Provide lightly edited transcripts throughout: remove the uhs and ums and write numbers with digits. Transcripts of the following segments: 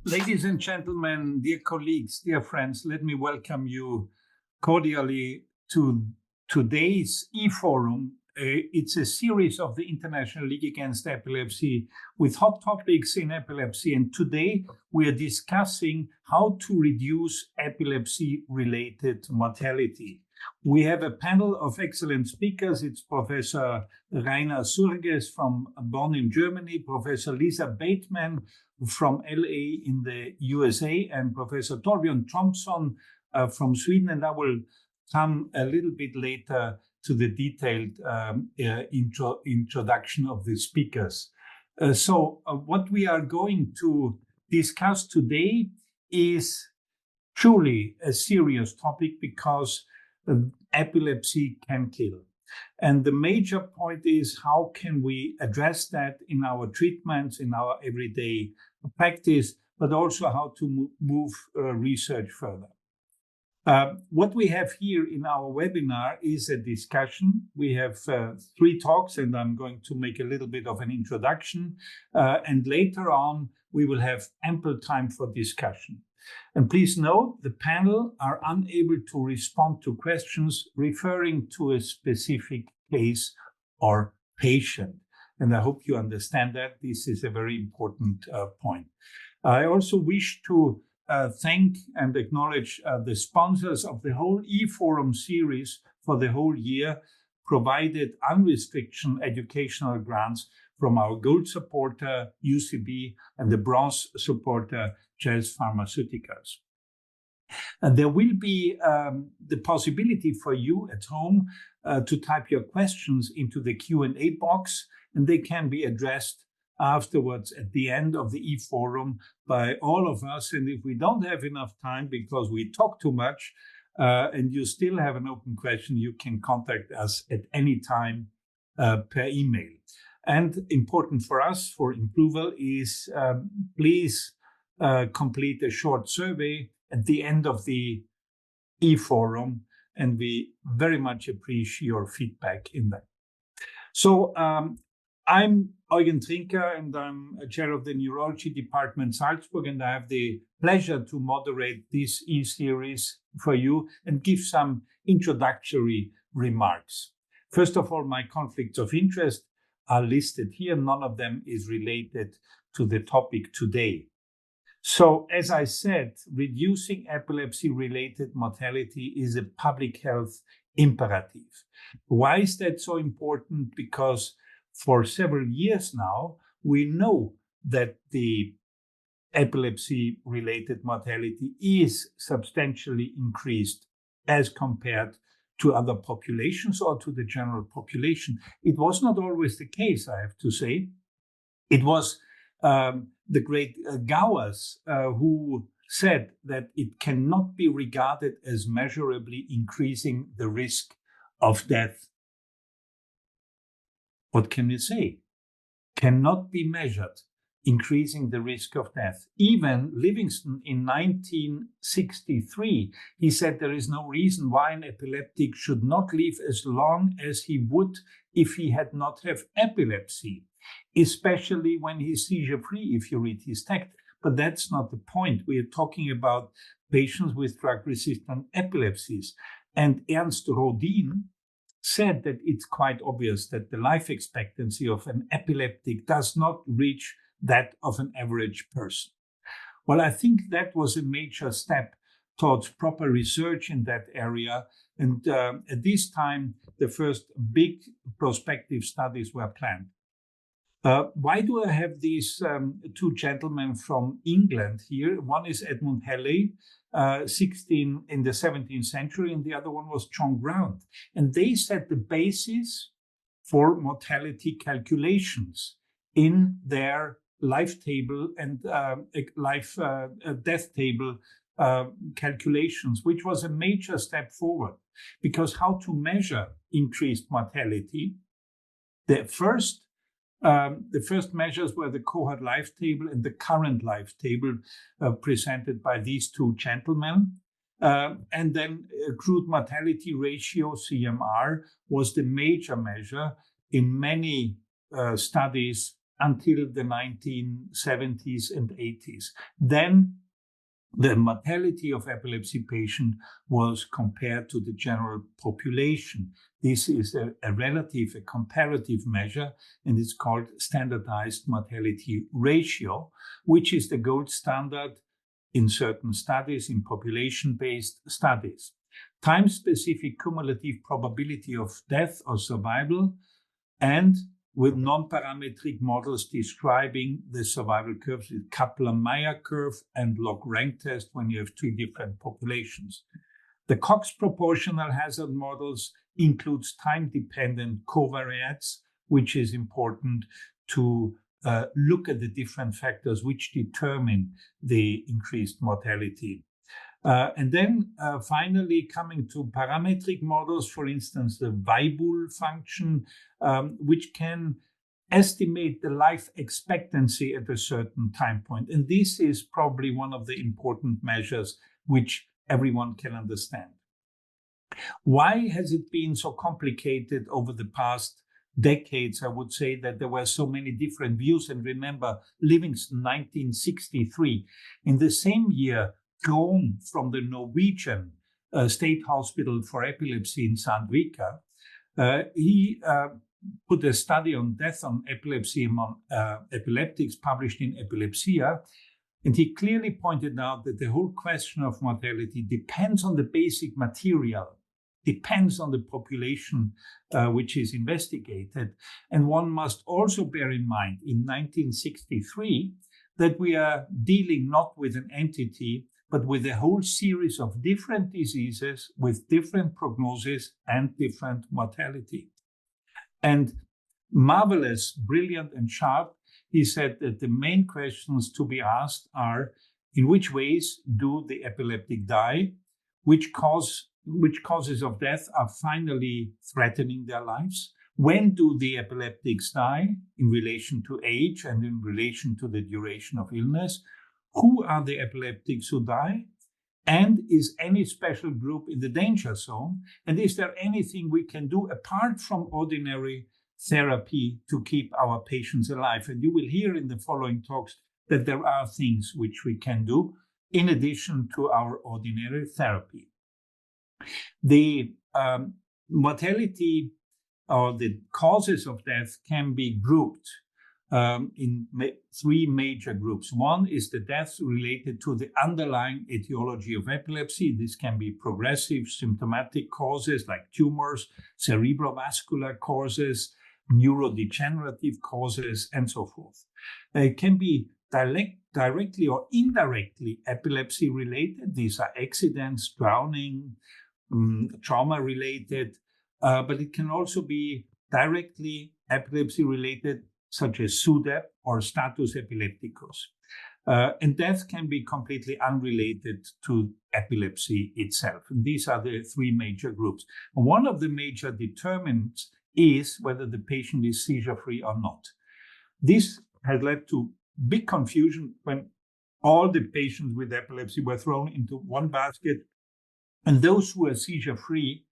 Ladies and gentlemen, dear colleagues, dear friends, let me welcome you cordially to today's e-forum. It's a series of the International League Against Epilepsy with hot topics in epilepsy. And today we are discussing how to reduce epilepsy-related mortality. We have a panel of excellent speakers. It's Professor Rainer Surges from Bonn in Germany, Professor Lisa Bateman from ILAE in the USA, and Professor Torbjörn Tomson from Sweden. And I will come a little bit later to the detailed introduction of the speakers. So what we are going to discuss today is truly a serious topic because epilepsy can kill. And the major point is, how can we address that in our treatments, in our everyday practice, but also how to move research further. What we have here in our webinar is a discussion. We have 3 talks, and I'm going to make a little bit of an introduction. And later on, we will have ample time for discussion. And please note, the panel are unable to respond to questions referring to a specific case or patient. And I hope you understand that this is a very important point. I also wish to thank and acknowledge the sponsors of the whole e-forum series for the whole year, provided unrestricted educational grants from our gold supporter, UCB, and the bronze supporter, Jazz Pharmaceuticals. And there will be the possibility for you at home to type your questions into the Q&A box, and they can be addressed afterwards at the end of the e-forum by all of us. And if we don't have enough time because we talk too much and you still have an open question, you can contact us at any time per email. And important for us for approval is please complete a short survey at the end of the e-forum, and we very much appreciate your feedback in that. So I'm Eugen Trinka, and I'm a chair of the Neurology Department Salzburg, and I have the pleasure to moderate this e-series for you and give some introductory remarks. First of all, my conflicts of interest are listed here. None of them is related to the topic today. So, as I said, reducing epilepsy-related mortality is a public health imperative. Why is that so important? Because for several years now, we know that the epilepsy-related mortality is substantially increased as compared to other populations or to the general population. It was not always the case, I have to say. It was the great Gowers who said that it cannot be regarded as measurably increasing the risk of death. What can you say? Cannot be measured, increasing the risk of death. Even Livingston in 1963, he said there is no reason why an epileptic should not live as long as he would if he had not have epilepsy, especially when he's seizure-free, if you read his text. But that's not the point. We are talking about patients with drug-resistant epilepsies. And Ernst Rodin said that it's quite obvious that the life expectancy of an epileptic does not reach that of an average person. Well, I think that was a major step towards proper research in that area. And at this time, the first big prospective studies were planned. Why do I have these 2 gentlemen from England here? One is Edmund Halley, in the 17th century, and the other one was John Grant. And they set the basis for mortality calculations in their life table and death table calculations, which was a major step forward. Because how to measure increased mortality? The first measures were the cohort life table and the current life table presented by these 2 gentlemen. And then crude mortality ratio, CMR, was the major measure in many studies until the 1970s and 80s. Then the mortality of epilepsy patients was compared to the general population. This is a relative, a comparative measure, and it's called standardized mortality ratio, which is the gold standard in certain studies, in population-based studies. Time-specific cumulative probability of death or survival, and with non-parametric models describing the survival curves with Kaplan-Meier curve and log rank test when you have two different populations. The Cox proportional hazard models includes time-dependent covariates, which is important to look at the different factors which determine the increased mortality. And then finally coming to parametric models, for instance, the Weibull function, which can estimate the life expectancy at a certain time point. And this is probably one of the important measures which everyone can understand. Why has it been so complicated over the past decades? I would say that there were so many different views. And remember, Livingston, 1963, in the same year, Krohn from the Norwegian State Hospital for Epilepsy in Sandvika, he put a study on death on epilepsy among epileptics published in Epilepsia. And he clearly pointed out that the whole question of mortality depends on the basic material, depends on the population which is investigated. And one must also bear in mind in 1963 that we are dealing not with an entity, but with a whole series of different diseases with different prognosis and different mortality. And marvelous, brilliant, and sharp, he said that the main questions to be asked are, in which ways do the epileptic die? Which causes of death are finally threatening their lives? When do the epileptics die in relation to age and in relation to the duration of illness? Who are the epileptics who die? And is any special group in the danger zone? And is there anything we can do apart from ordinary therapy to keep our patients alive? And you will hear in the following talks that there are things which we can do in addition to our ordinary therapy. The mortality or the causes of death can be grouped in three major groups. One is the deaths related to the underlying etiology of epilepsy. This can be progressive symptomatic causes like tumors, cerebrovascular causes, neurodegenerative causes, and so forth. It can be directly or indirectly epilepsy related. These are accidents, drowning, trauma related, but it can also be directly epilepsy related, such as SUDEP or status epilepticus. And death can be completely unrelated to epilepsy itself. And these are the three major groups. And one of the major determinants is whether the patient is seizure-free or not. This has led to big confusion when all the patients with epilepsy were thrown into one basket. And those who are seizure-free,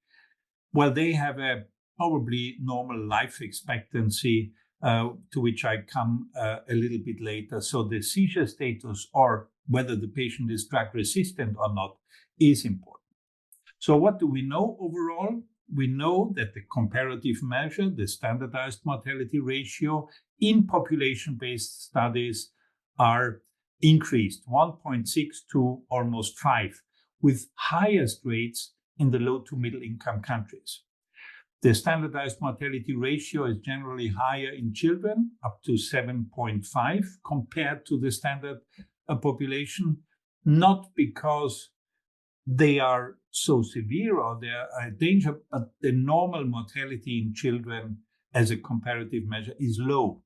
well, they have a probably normal life expectancy, to which I come a little bit later. So the seizure status, or whether the patient is drug resistant or not, is important. So what do we know overall? We know that the comparative measure, the standardized mortality ratio in population-based studies are increased 1.6 to almost 5, with highest rates in the low to middle income countries. The standardized mortality ratio is generally higher in children, up to 7.5 compared to the standard population, not because they are so severe or they are a danger, but the normal mortality in children as a comparative measure is low.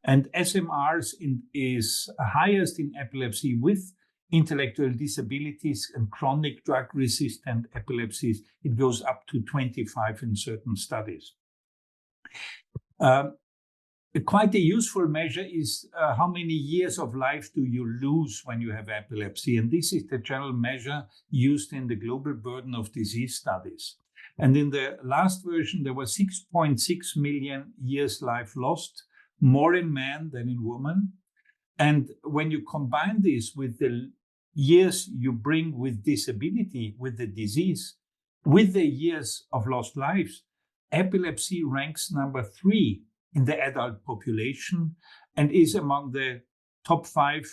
And SMRs is highest in epilepsy with intellectual disabilities and chronic drug-resistant epilepsies. It goes up to 25 in certain studies. Quite a useful measure is how many years of life do you lose when you have epilepsy? And this is the general measure used in the global burden of disease studies. And in the last version, there were 6.6 million years life lost more in men than in women. And when you combine this with the years you bring with disability, with the disease, with the years of lost lives, epilepsy ranks number 3 in the adult population and is among the top 5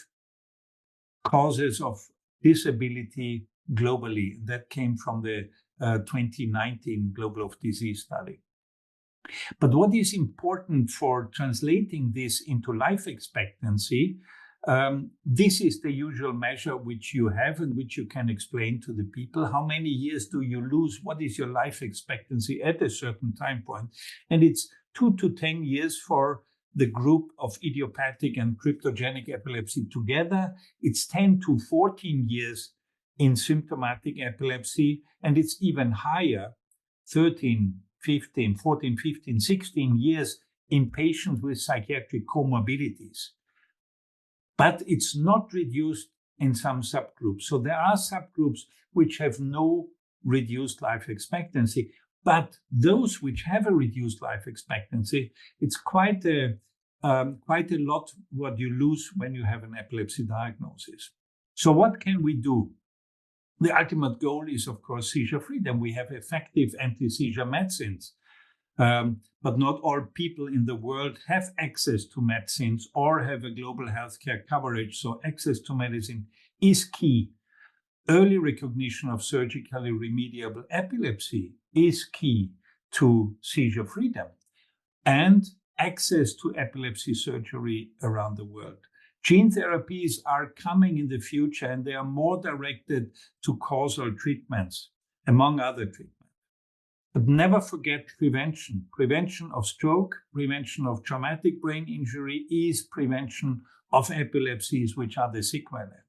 causes of disability globally. That came from the 2019 Global of Disease study. But what is important for translating this into life expectancy, this is the usual measure which you have and which you can explain to the people. How many years do you lose? What is your life expectancy at a certain time point? And it's 2 to 10 years for the group of idiopathic and cryptogenic epilepsy together. It's 10 to 14 years in symptomatic epilepsy, and it's even higher, 13, 15, 14, 15, 16 years in patients with psychiatric comorbidities. But it's not reduced in some subgroups. So there are subgroups which have no reduced life expectancy, but those which have a reduced life expectancy, it's quite a lot what you lose when you have an epilepsy diagnosis. So what can we do? The ultimate goal is, of course, seizure freedom. We have effective anti-seizure medicines, but not all people in the world have access to medicines or have a global healthcare coverage. So access to medicine is key. Early recognition of surgically remediable epilepsy is key to seizure freedom and access to epilepsy surgery around the world. Gene therapies are coming in the future, and they are more directed to causal treatments, among other treatments. But never forget prevention. Prevention of stroke, prevention of traumatic brain injury is prevention of epilepsies, which are the sequelae.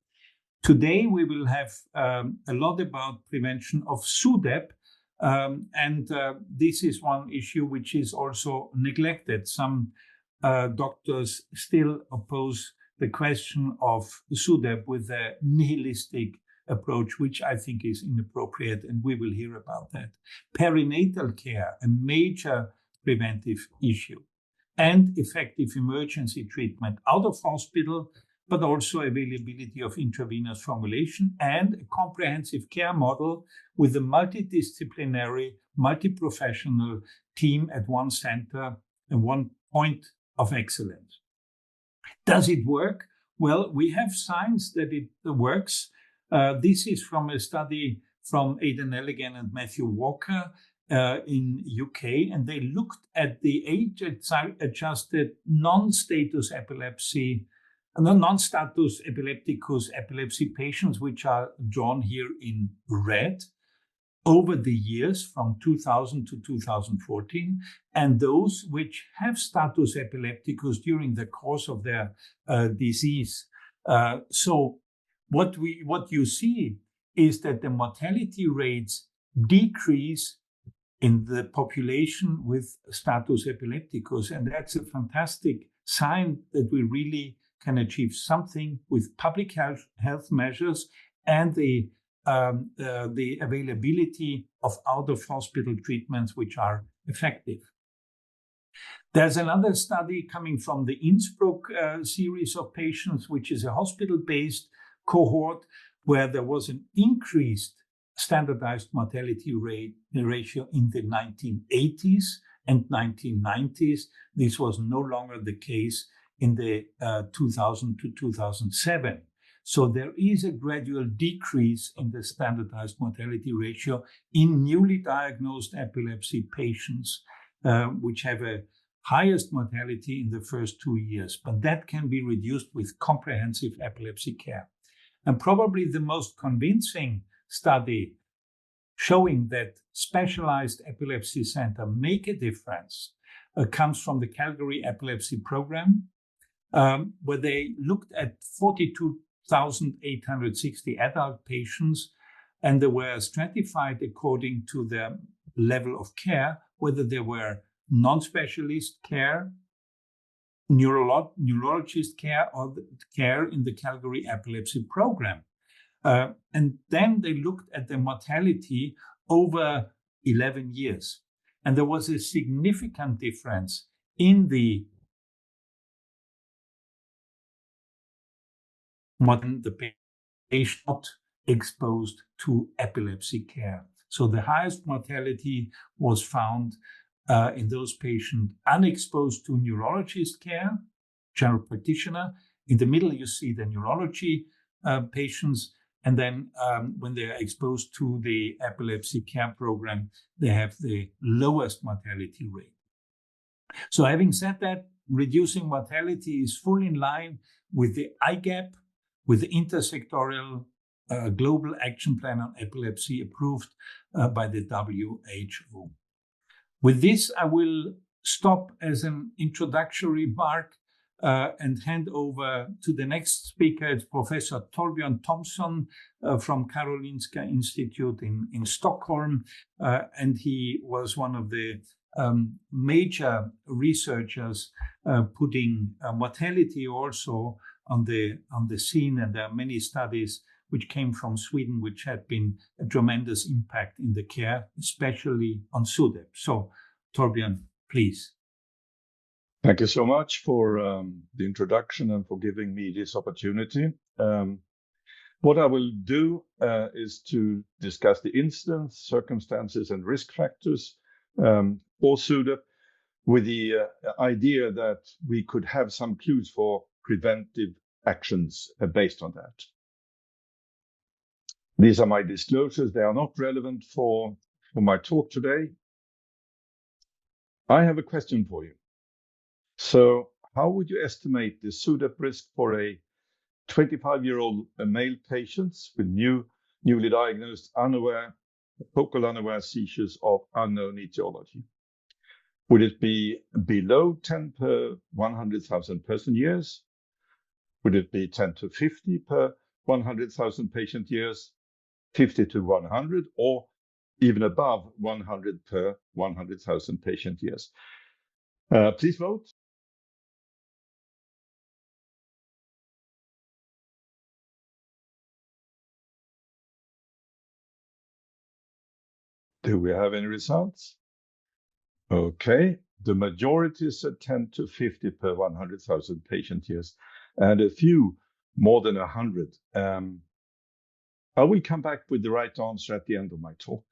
Today, we will have a lot about prevention of SUDEP, and this is one issue which is also neglected. Some doctors still oppose the question of SUDEP with a nihilistic approach, which I think is inappropriate, and we will hear about that. Perinatal care, a major preventive issue, and effective emergency treatment out of hospital, but also availability of intravenous formulation and a comprehensive care model with a multidisciplinary, multi-professional team at one center and one point of excellence. Does it work? Well, we have signs that it works. This is from a study from Aidan Elligan and Matthew Walker in UK, and they looked at the age-adjusted non-status epilepticus epilepsy patients, which are drawn here in red, over the years from 2000 to 2014, and those which have status epilepticus during the course of their disease. So what you see is that the mortality rates decrease in the population with status epilepticus, and that's a fantastic sign that we really can achieve something with public health measures and the availability of out-of-hospital treatments which are effective. There's another study coming from the Innsbruck series of patients, which is a hospital-based cohort where there was an increased standardized mortality ratio in the 1980s and 1990s. This was no longer the case in the 2000 to 2007. So there is a gradual decrease in the standardized mortality ratio in newly diagnosed epilepsy patients, which have a highest mortality in the first 2 years. But that can be reduced with comprehensive epilepsy care. And probably the most convincing study showing that specialized epilepsy center make a difference comes from the Calgary Epilepsy Program, where they looked at 42,860 adult patients, and they were stratified according to their level of care, whether they were non-specialist care, neurologist care, or care in the Calgary Epilepsy Program. And then they looked at the mortality over 11 years. And there was a significant difference in the the patient not exposed to epilepsy care. So the highest mortality was found in those patients unexposed to neurologist care, general practitioner. In the middle, you see the neurology patients. And then when they are exposed to the epilepsy care program, they have the lowest mortality rate. So having said that, reducing mortality is fully in line with the IGAP, with the intersectorial global action plan on epilepsy approved by the WHO. With this, I will stop as an introductory remark and hand over to the next speaker. It's Professor Torbjörn Tomson from Karolinska Institute in Stockholm. And he was one of the major researchers putting mortality also on the scene. And there are many studies which came from Sweden, which had been a tremendous impact in the care, especially on SUDEP. So, Torbjörn, please. Thank you so much for the introduction and for giving me this opportunity. What I will do is to discuss the incidence, circumstances, and risk factors for SUDEP, with the idea that we could have some clues for preventive actions based on that. These are my disclosures. They are not relevant for my talk today. I have a question for you. So how would you estimate the SUDEP risk for a 25-year-old male patient with newly diagnosed focal unaware seizures of unknown etiology? Would it be below 10 per 100,000 person years? Would it be 10 to 50 per 100,000 patient years, 50 to 100, or even above 100 per 100,000 patient years? Please vote. Do we have any results? Okay, the majority is at 10 to 50 per 100,000 patient years, and a few more than 100. I will come back with the right answer at the end of my talk.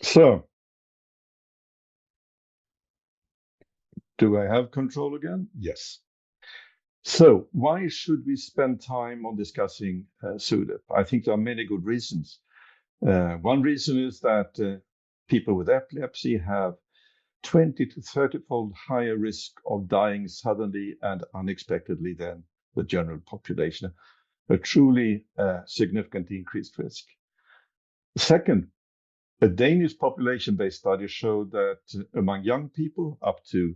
So, do I have control again? Yes. So, why should we spend time on discussing SUDEP? I think there are many good reasons. One reason is that people with epilepsy have 20 to 30-fold higher risk of dying suddenly and unexpectedly than the general population, a truly significant increased risk. Second, a Danish population-based study showed that among young people up to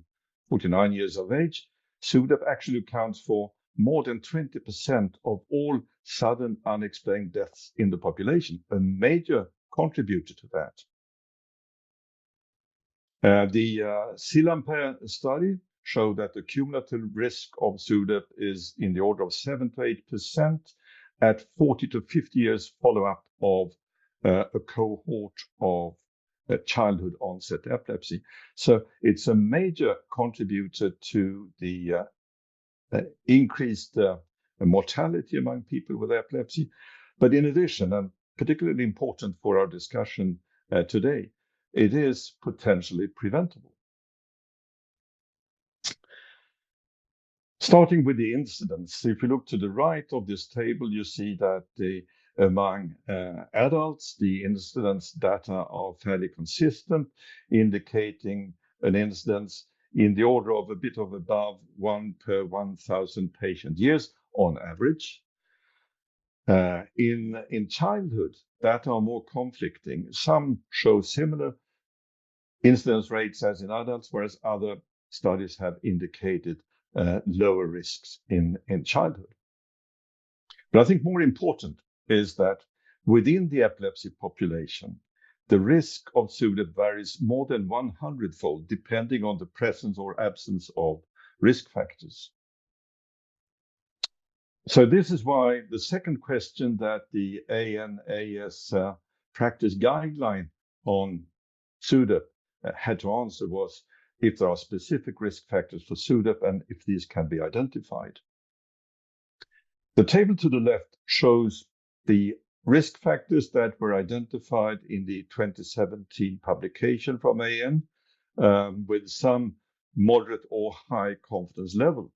49 years of age, SUDEP actually accounts for more than 20% of all sudden unexplained deaths in the population, a major contributor to that. The SILAMPER study showed that the cumulative risk of SUDEP is in the order of 7 to 8% at 40 to 50 years follow-up of a cohort of childhood onset epilepsy. So it's a major contributor to the increased mortality among people with epilepsy. But in addition, and particularly important for our discussion today, it is potentially preventable. Starting with the incidence, if you look to the right of this table, you see that among adults, the incidence data are fairly consistent, indicating an incidence in the order of a bit of above 1 per 1,000 patient years on average. In childhood, data are more conflicting. Some show similar incidence rates as in adults, whereas other studies have indicated lower risks in childhood. But I think more important is that within the epilepsy population, the risk of SUDEP varies more than 100-fold, depending on the presence or absence of risk factors. So this is why the second question that the ANAS practice guideline on SUDEP had to answer was, if there are specific risk factors for SUDEP and if these can be identified. The table to the left shows the risk factors that were identified in the 2017 publication from AN with some moderate or high confidence level.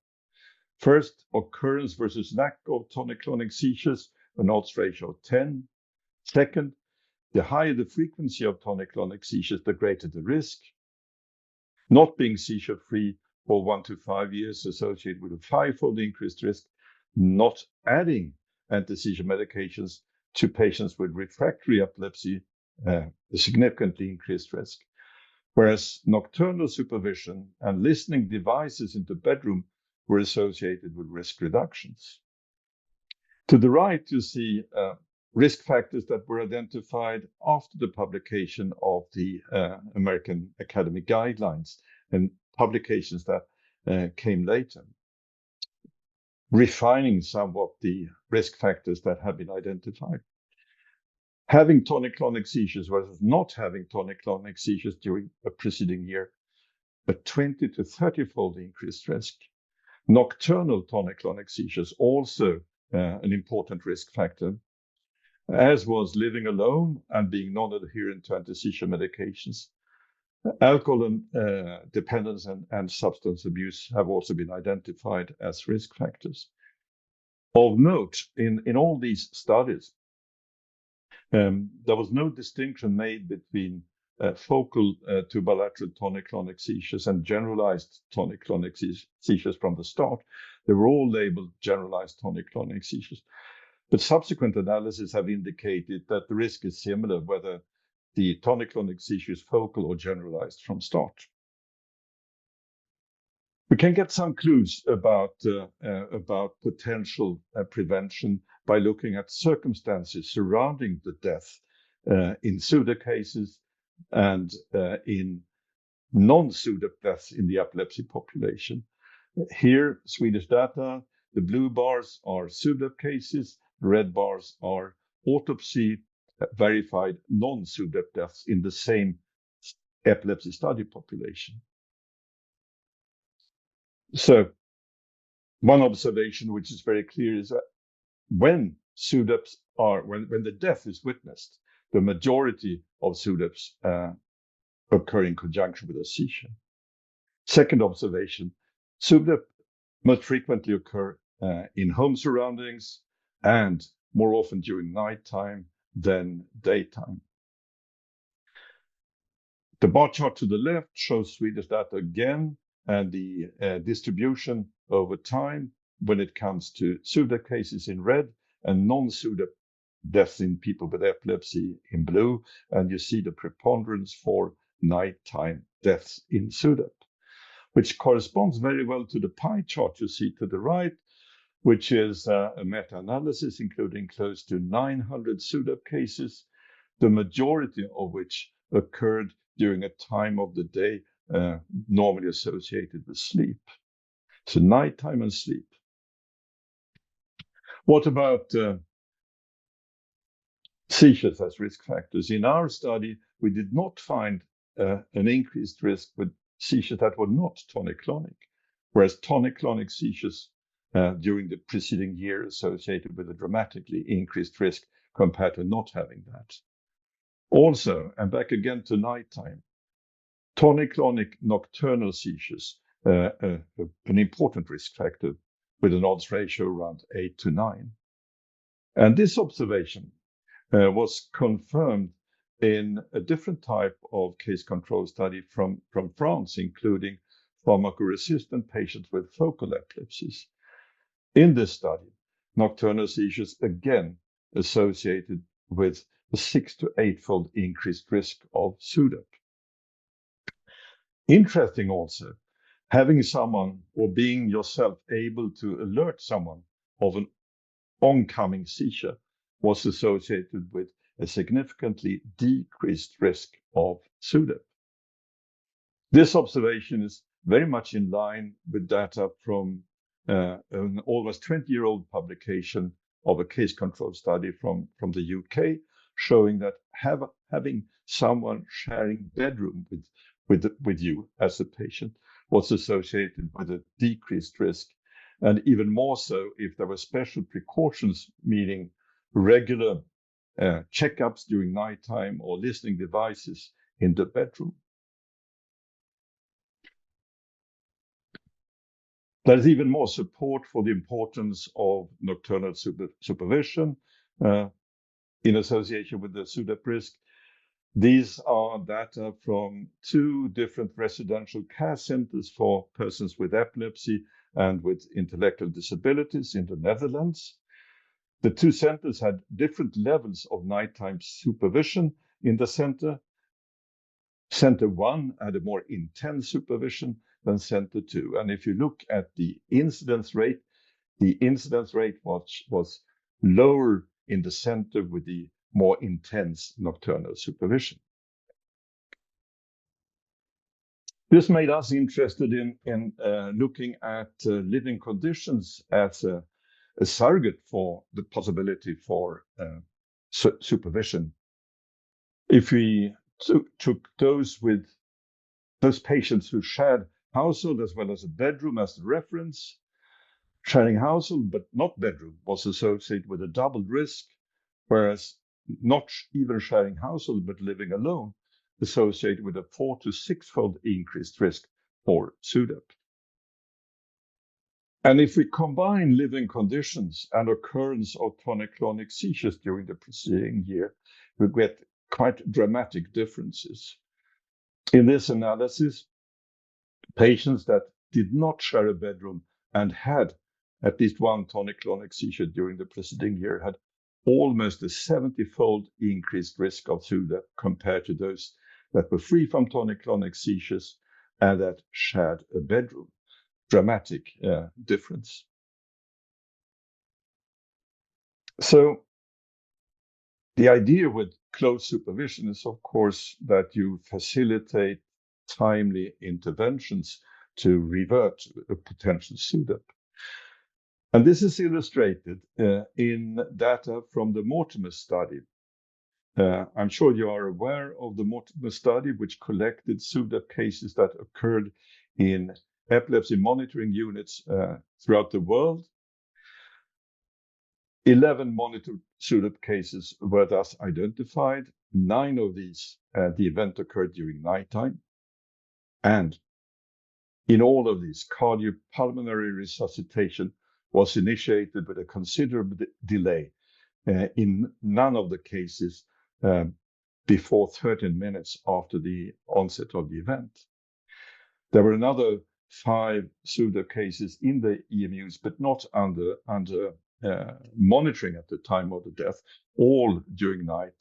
First, occurrence versus lack of tonic-clonic seizures, an odds ratio of 10. Second, the higher the frequency of tonic-clonic seizures, the greater the risk. Not being seizure-free for 1 to 5 years associated with a 5-fold increased risk. Not adding anti-seizure medications to patients with refractory epilepsy, a significantly increased risk. Whereas nocturnal supervision and listening devices into bedroom were associated with risk reductions. To the right, you see risk factors that were identified after the publication of the American Academy Guidelines and publications that came later, refining somewhat the risk factors that have been identified. Having tonic-clonic seizures versus not having tonic-clonic seizures during a preceding year, a 20 to 30-fold increased risk. Nocturnal tonic-clonic seizures, also an important risk factor, as was living alone and being non-adherent to anti-seizure medications. Alcohol and dependence and substance abuse have also been identified as risk factors. Of note, in all these studies, there was no distinction made between focal to bilateral tonic-clonic seizures and generalized tonic-clonic seizures from the start. They were all labeled generalized tonic-clonic seizures. But subsequent analyses have indicated that the risk is similar whether the tonic-clonic seizure is focal or generalized from start. We can get some clues about potential prevention by looking at circumstances surrounding the death in SUDEP cases and in non-SUDEP deaths in the epilepsy population. Here, Swedish data, the blue bars are SUDEP cases, the red bars are autopsy verified non-SUDEP deaths in the same epilepsy study population. So one observation which is very clear is that when SUDEPs when the death is witnessed, the majority of SUDEPs occur in conjunction with a seizure. Second observation, SUDEP most frequently occur in home surroundings and more often during nighttime than daytime. The bar chart to the left shows Swedish data again and the distribution over time when it comes to SUDEP cases in red and non-SUDEP deaths in people with epilepsy in blue. And you see the preponderance for nighttime deaths in SUDEP, which corresponds very well to the pie chart you see to the right, which is a meta-analysis including close to 900 SUDEP cases, the majority of which occurred during a time of the day normally associated with sleep. So nighttime and sleep. What about seizures as risk factors? In our study, we did not find an increased risk with seizures that were not tonic-clonic, whereas tonic-clonic seizures during the preceding year associated with a dramatically increased risk compared to not having that. Also, and back again to nighttime, tonic-clonic nocturnal seizures, an important risk factor with an odds ratio around 8 to 9. And this observation was confirmed in a different type of case control study from France, including pharmacoresistant patients with focal epilepsies. In this study, nocturnal seizures again associated with a 6 to 8-fold increased risk of SUDEP. Interesting also, having someone or being yourself able to alert someone of an oncoming seizure was associated with a significantly decreased risk of SUDEP. This observation is very much in line with data from an almost 20-year-old publication of a case control study from the UK, showing that having someone sharing bedroom with you as a patient was associated with a decreased risk, and even more so if there were special precautions, meaning regular checkups during nighttime or listening devices in the bedroom. There's even more support for the importance of nocturnal supervision in association with the SUDEP risk. These are data from 2 different residential care centers for persons with epilepsy and with intellectual disabilities in the Netherlands. The 2 centers had different levels of nighttime supervision in the center. Center 1 had a more intense supervision than Center 2. And if you look at the incidence rate was lower in the center with the more intense nocturnal supervision. This made us interested in looking at living conditions as a surrogate for the possibility for supervision. If we took those patients who shared household as well as a bedroom as the reference, sharing household but not bedroom was associated with a doubled risk, whereas not even sharing household but living alone associated with a 4- to 6-fold increased risk for SUDEP. And if we combine living conditions and occurrence of tonic-clonic seizures during the preceding year, we get quite dramatic differences. In this analysis, patients that did not share a bedroom and had at least one tonic-clonic seizure during the preceding year had almost a 70-fold increased risk of SUDEP compared to those that were free from tonic-clonic seizures and that shared a bedroom. Dramatic difference. So the idea with close supervision is, of course, that you facilitate timely interventions to revert a potential SUDEP. And this is illustrated in data from the Mortimer study. I'm sure you are aware of the Mortimer study, which collected SUDEP cases that occurred in epilepsy monitoring units throughout the world. 11 monitored SUDEP cases were thus identified. 9 of these, the event occurred during nighttime. And in all of these, cardiopulmonary resuscitation was initiated with a considerable delay. In none of the cases before 13 minutes after the onset of the event. There were another 5 SUDEP cases in the EMUs, but not under monitoring at the time of the death, all during night.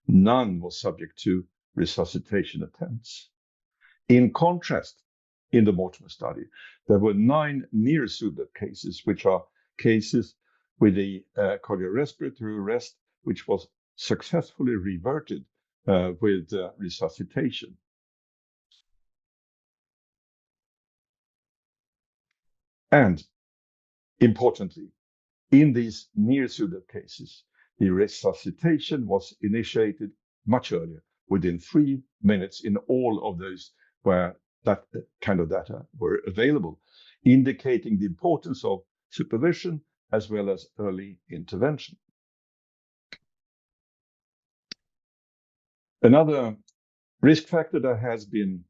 None was subject to resuscitation attempts. In contrast, in the Mortimer study, there were 9 near SUDEP cases, which are cases with the cardiorespiratory arrest, which was successfully reverted with resuscitation. And importantly, in these near SUDEP cases, the resuscitation was initiated much earlier, within 3 minutes in all of those where that kind of data were available, indicating the importance of supervision as well as early intervention. Another risk factor that has been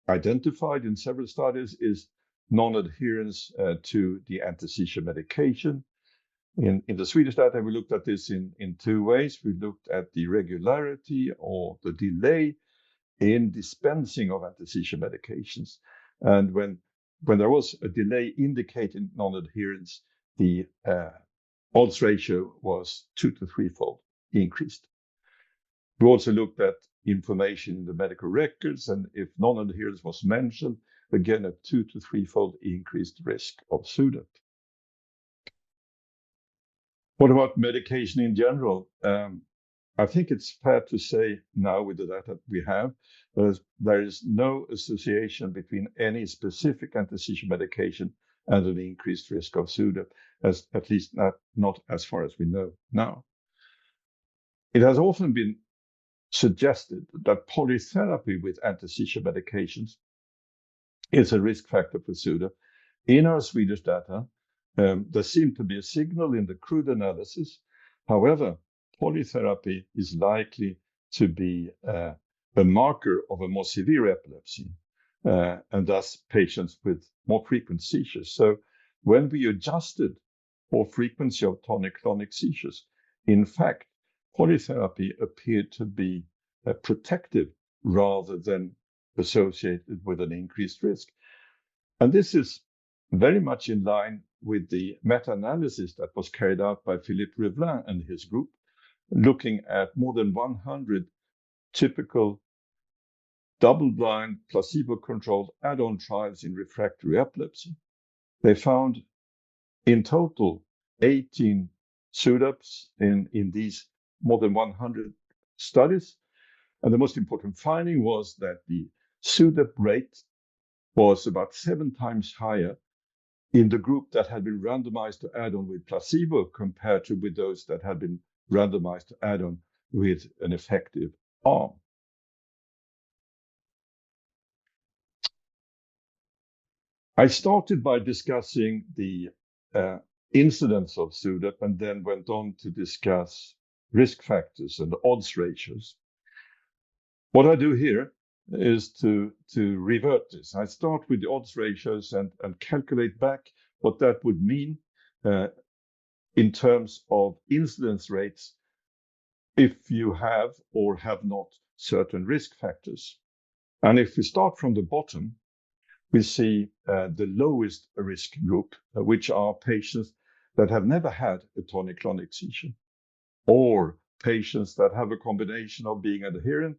identified in several studies is non-adherence to the anti-seizure medication. In the Swedish data, we looked at this in 2 ways. We looked at the regularity or the delay in dispensing of anti-seizure medications. And when there was a delay indicating non-adherence, the odds ratio was 2- to 3-fold increased. We also looked at information in the medical records, and if non-adherence was mentioned, again, a 2- to 3-fold increased risk of SUDEP. What about medication in general? I think it's fair to say now with the data we have, there is no association between any specific anti-seizure medication and an increased risk of SUDEP, at least not as far as we know now. It has often been suggested that polytherapy with anti-seizure medications is a risk factor for SUDEP. In our Swedish data, there seemed to be a signal in the crude analysis. However, polytherapy is likely to be a marker of a more severe epilepsy, and thus patients with more frequent seizures. So when we adjusted for frequency of tonic-clonic seizures, in fact, polytherapy appeared to be protective rather than associated with an increased risk. And this is very much in line with the meta-analysis that was carried out by Philippe Rivlin and his group, looking at more than 100 typical double-blind, placebo-controlled add-on trials in refractory epilepsy. They found in total 18 SUDEPs in these more than 100 studies. And the most important finding was that the SUDEP rate was about 7 times higher in the group that had been randomized to add-on with placebo compared to with those that had been randomized to add-on with an effective arm. I started by discussing the incidence of SUDEP and then went on to discuss risk factors and odds ratios. What I do here is to revert this. I start with the odds ratios and calculate back what that would mean in terms of incidence rates if you have or have not certain risk factors. And if we start from the bottom, we see the lowest risk group, which are patients that have never had a tonic-clonic seizure, or patients that have a combination of being adherent,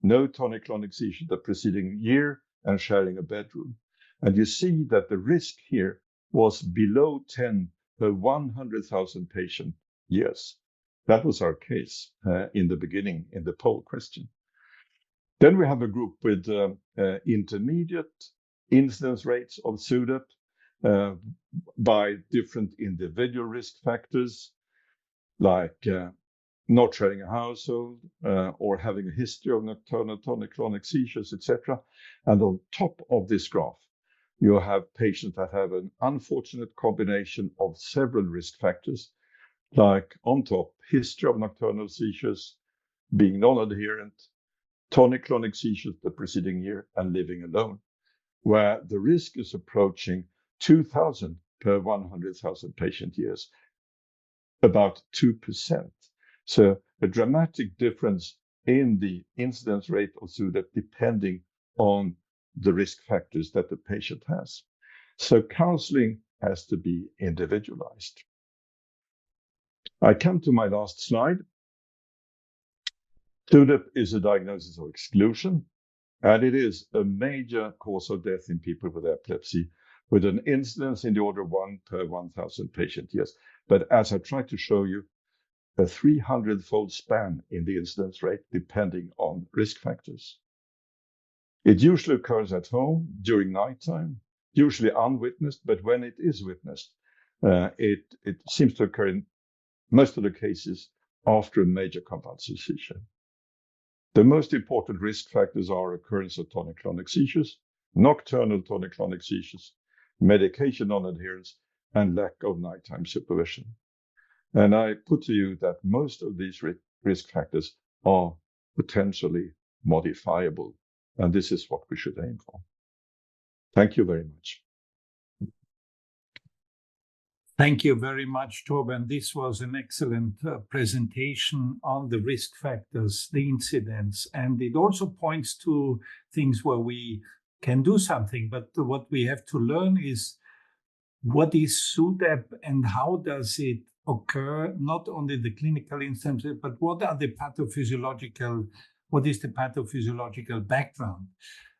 no tonic-clonic seizure the preceding year, and sharing a bedroom. And you see that the risk here was below 10 per 100,000 patient years. That was our case in the beginning in the poll question. Then we have a group with intermediate incidence rates of SUDEP by different individual risk factors, like not sharing a household or having a history of nocturnal tonic-clonic seizures, etc. And on top of this graph, you have patients that have an unfortunate combination of several risk factors, like on top, history of nocturnal seizures, being non-adherent, tonic-clonic seizures the preceding year, and living alone, where the risk is approaching 2,000 per 100,000 patient years, about 2%. So a dramatic difference in the incidence rate of SUDEP depending on the risk factors that the patient has. So counseling has to be individualized. I come to my last slide. SUDEP is a diagnosis of exclusion, and it is a major cause of death in people with epilepsy, with an incidence in the order of 1 per 1,000 patient years. But as I tried to show you, a 300-fold span in the incidence rate depending on risk factors. It usually occurs at home during nighttime, usually unwitnessed, but when it is witnessed, it seems to occur in most of the cases after a major convulsive seizure. The most important risk factors are occurrence of tonic-clonic seizures, nocturnal tonic-clonic seizures, medication non-adherence, and lack of nighttime supervision. And I put to you that most of these risk factors are potentially modifiable, and this is what we should aim for. Thank you very much. Thank you very much, Torbjörn. This was an excellent presentation on the risk factors, the incidence, and it also points to things where we can do something. But what we have to learn is what is SUDEP and how does it occur, not only the clinical instances, but what is the pathophysiological background.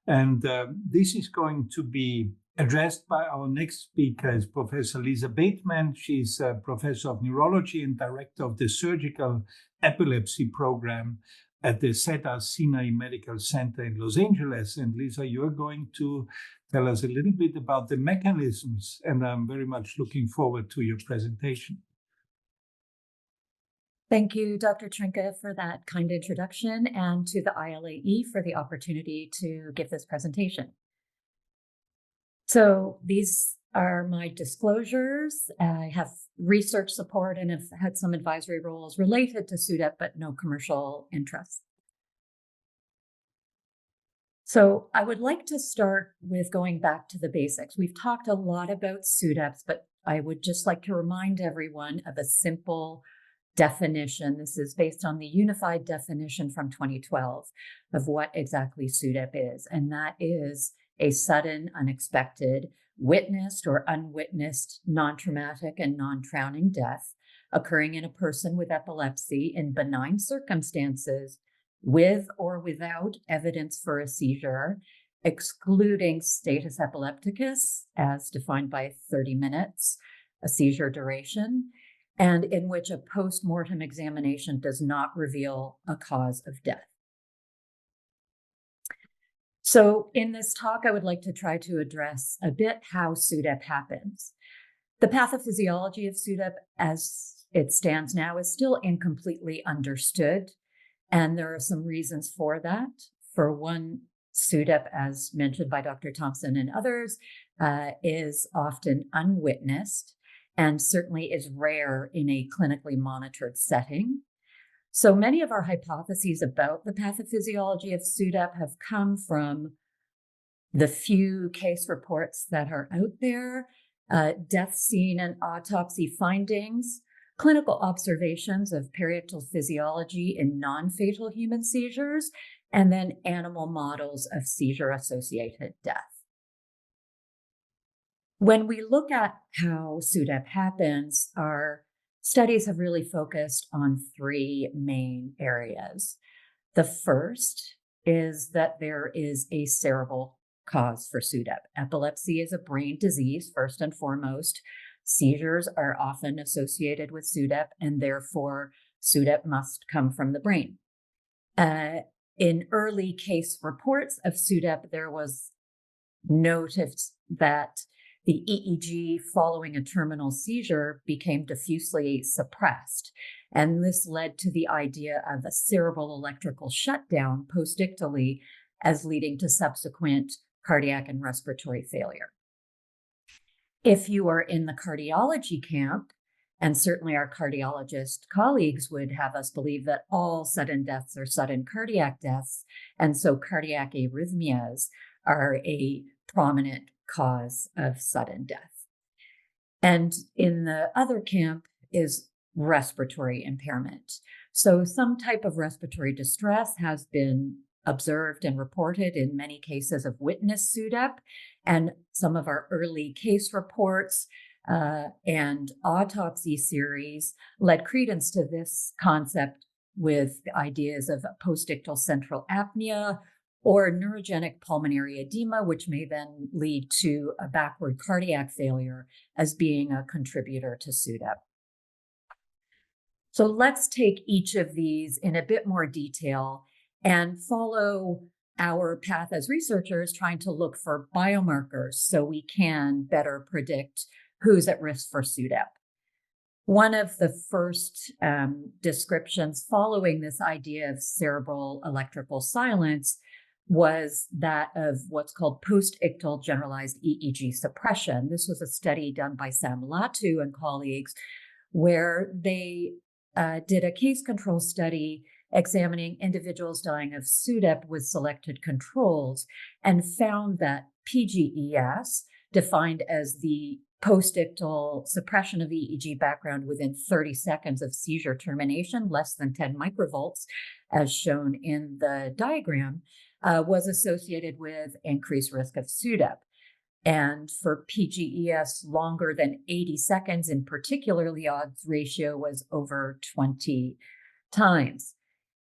And this is going to be addressed by our next speaker, is Professor Lisa Bateman. She's a professor of neurology and director of the surgical epilepsy program at the Cedars-Sinai Medical Center in Los Angeles. And Lisa, you're going to tell us a little bit about the mechanisms, and I'm very much looking forward to your presentation. Thank you, Dr. Trinka, for that kind introduction, and to the ILAE for the opportunity to give this presentation. So these are my disclosures. I have research support and have had some advisory roles related to SUDEP, but no commercial interests. So I would like to start with going back to the basics. We've talked a lot about SUDEPs, but I would just like to remind everyone of a simple definition. This is based on the unified definition from 2012 of what exactly SUDEP is, and that is a sudden, unexpected, witnessed or unwitnessed, non-traumatic and non-drowning death occurring in a person with epilepsy in benign circumstances with or without evidence for a seizure, excluding status epilepticus as defined by 30 minutes, a seizure duration, and in which a post-mortem examination does not reveal a cause of death. So in this talk, I would like to try to address a bit how SUDEP happens. The pathophysiology of SUDEP as it stands now is still incompletely understood, and there are some reasons for that. For one, SUDEP, as mentioned by Dr. Tomson and others, is often unwitnessed and certainly is rare in a clinically monitored setting. So many of our hypotheses about the pathophysiology of SUDEP have come from the few case reports that are out there, death scene and autopsy findings, clinical observations of periatal physiology in non-fatal human seizures, and then animal models of seizure-associated death. When we look at how SUDEP happens, our studies have really focused on three main areas. The first is that there is a cerebral cause for SUDEP. Epilepsy is a brain disease, first and foremost. Seizures are often associated with SUDEP, and therefore SUDEP must come from the brain. In early case reports of SUDEP, there was notice that the EEG following a terminal seizure became diffusely suppressed. And this led to the idea of a cerebral electrical shutdown postdictally as leading to subsequent cardiac and respiratory failure. If you are in the cardiology camp, and certainly our cardiologist colleagues would have us believe that all sudden deaths are sudden cardiac deaths, and so cardiac arrhythmias are a prominent cause of sudden death. And in the other camp is respiratory impairment. So some type of respiratory distress has been observed and reported in many cases of witnessed SUDEP, and some of our early case reports and autopsy series led credence to this concept with the ideas of postictal central apnea or neurogenic pulmonary edema, which may then lead to a backward cardiac failure as being a contributor to SUDEP. So let's take each of these in a bit more detail and follow our path as researchers trying to look for biomarkers so we can better predict who's at risk for SUDEP. One of the first descriptions following this idea of cerebral electrical silence was that of what's called post-ictal generalized EEG suppression. This was a study done by Sam Latu and colleagues where they did a case control study examining individuals dying of SUDEP with selected controls and found that PGES, defined as the post-ictal suppression of EEG background within 30 seconds of seizure termination, less than 10 microvolts, as shown in the diagram, was associated with increased risk of SUDEP. And for PGES longer than 80 seconds in particular, the odds ratio was over 20 times.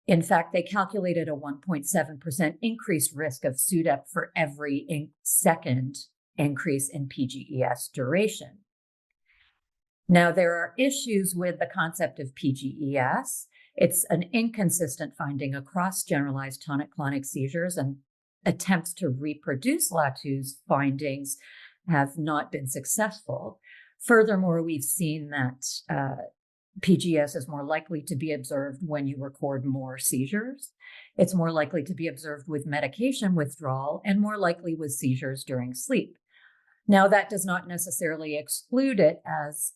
In fact, they calculated a 1.7% increased risk of SUDEP for every second increase in PGES duration. Now, there are issues with the concept of PGES. It's an inconsistent finding across generalized tonic-clonic seizures, and attempts to reproduce Latu's findings have not been successful. Furthermore, we've seen that PGS is more likely to be observed when you record more seizures. It's more likely to be observed with medication withdrawal and more likely with seizures during sleep. Now, that does not necessarily exclude it as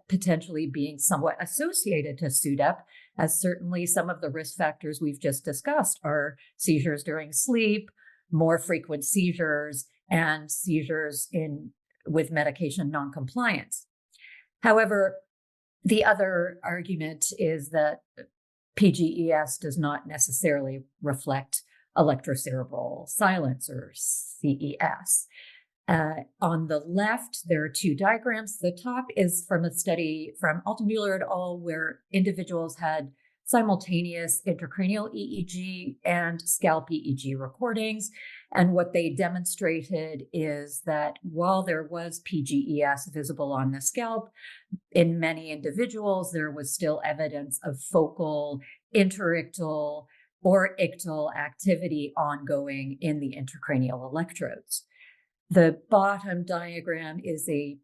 potentially being somewhat associated to SUDEP, as certainly some of the risk factors we've just discussed are seizures during sleep, more frequent seizures, and seizures with medication noncompliance. However, the other argument is that PGES does not necessarily reflect electrocerebral silence, or CES. On the left, there are two diagrams. The top is from a study from Altenmuller et al., where individuals had simultaneous intracranial EEG and scalp EEG recordings. And what they demonstrated is that while there was PGES visible on the scalp, in many individuals, there was still evidence of focal, interictal, or ictal activity ongoing in the intracranial electrodes. The bottom diagram is a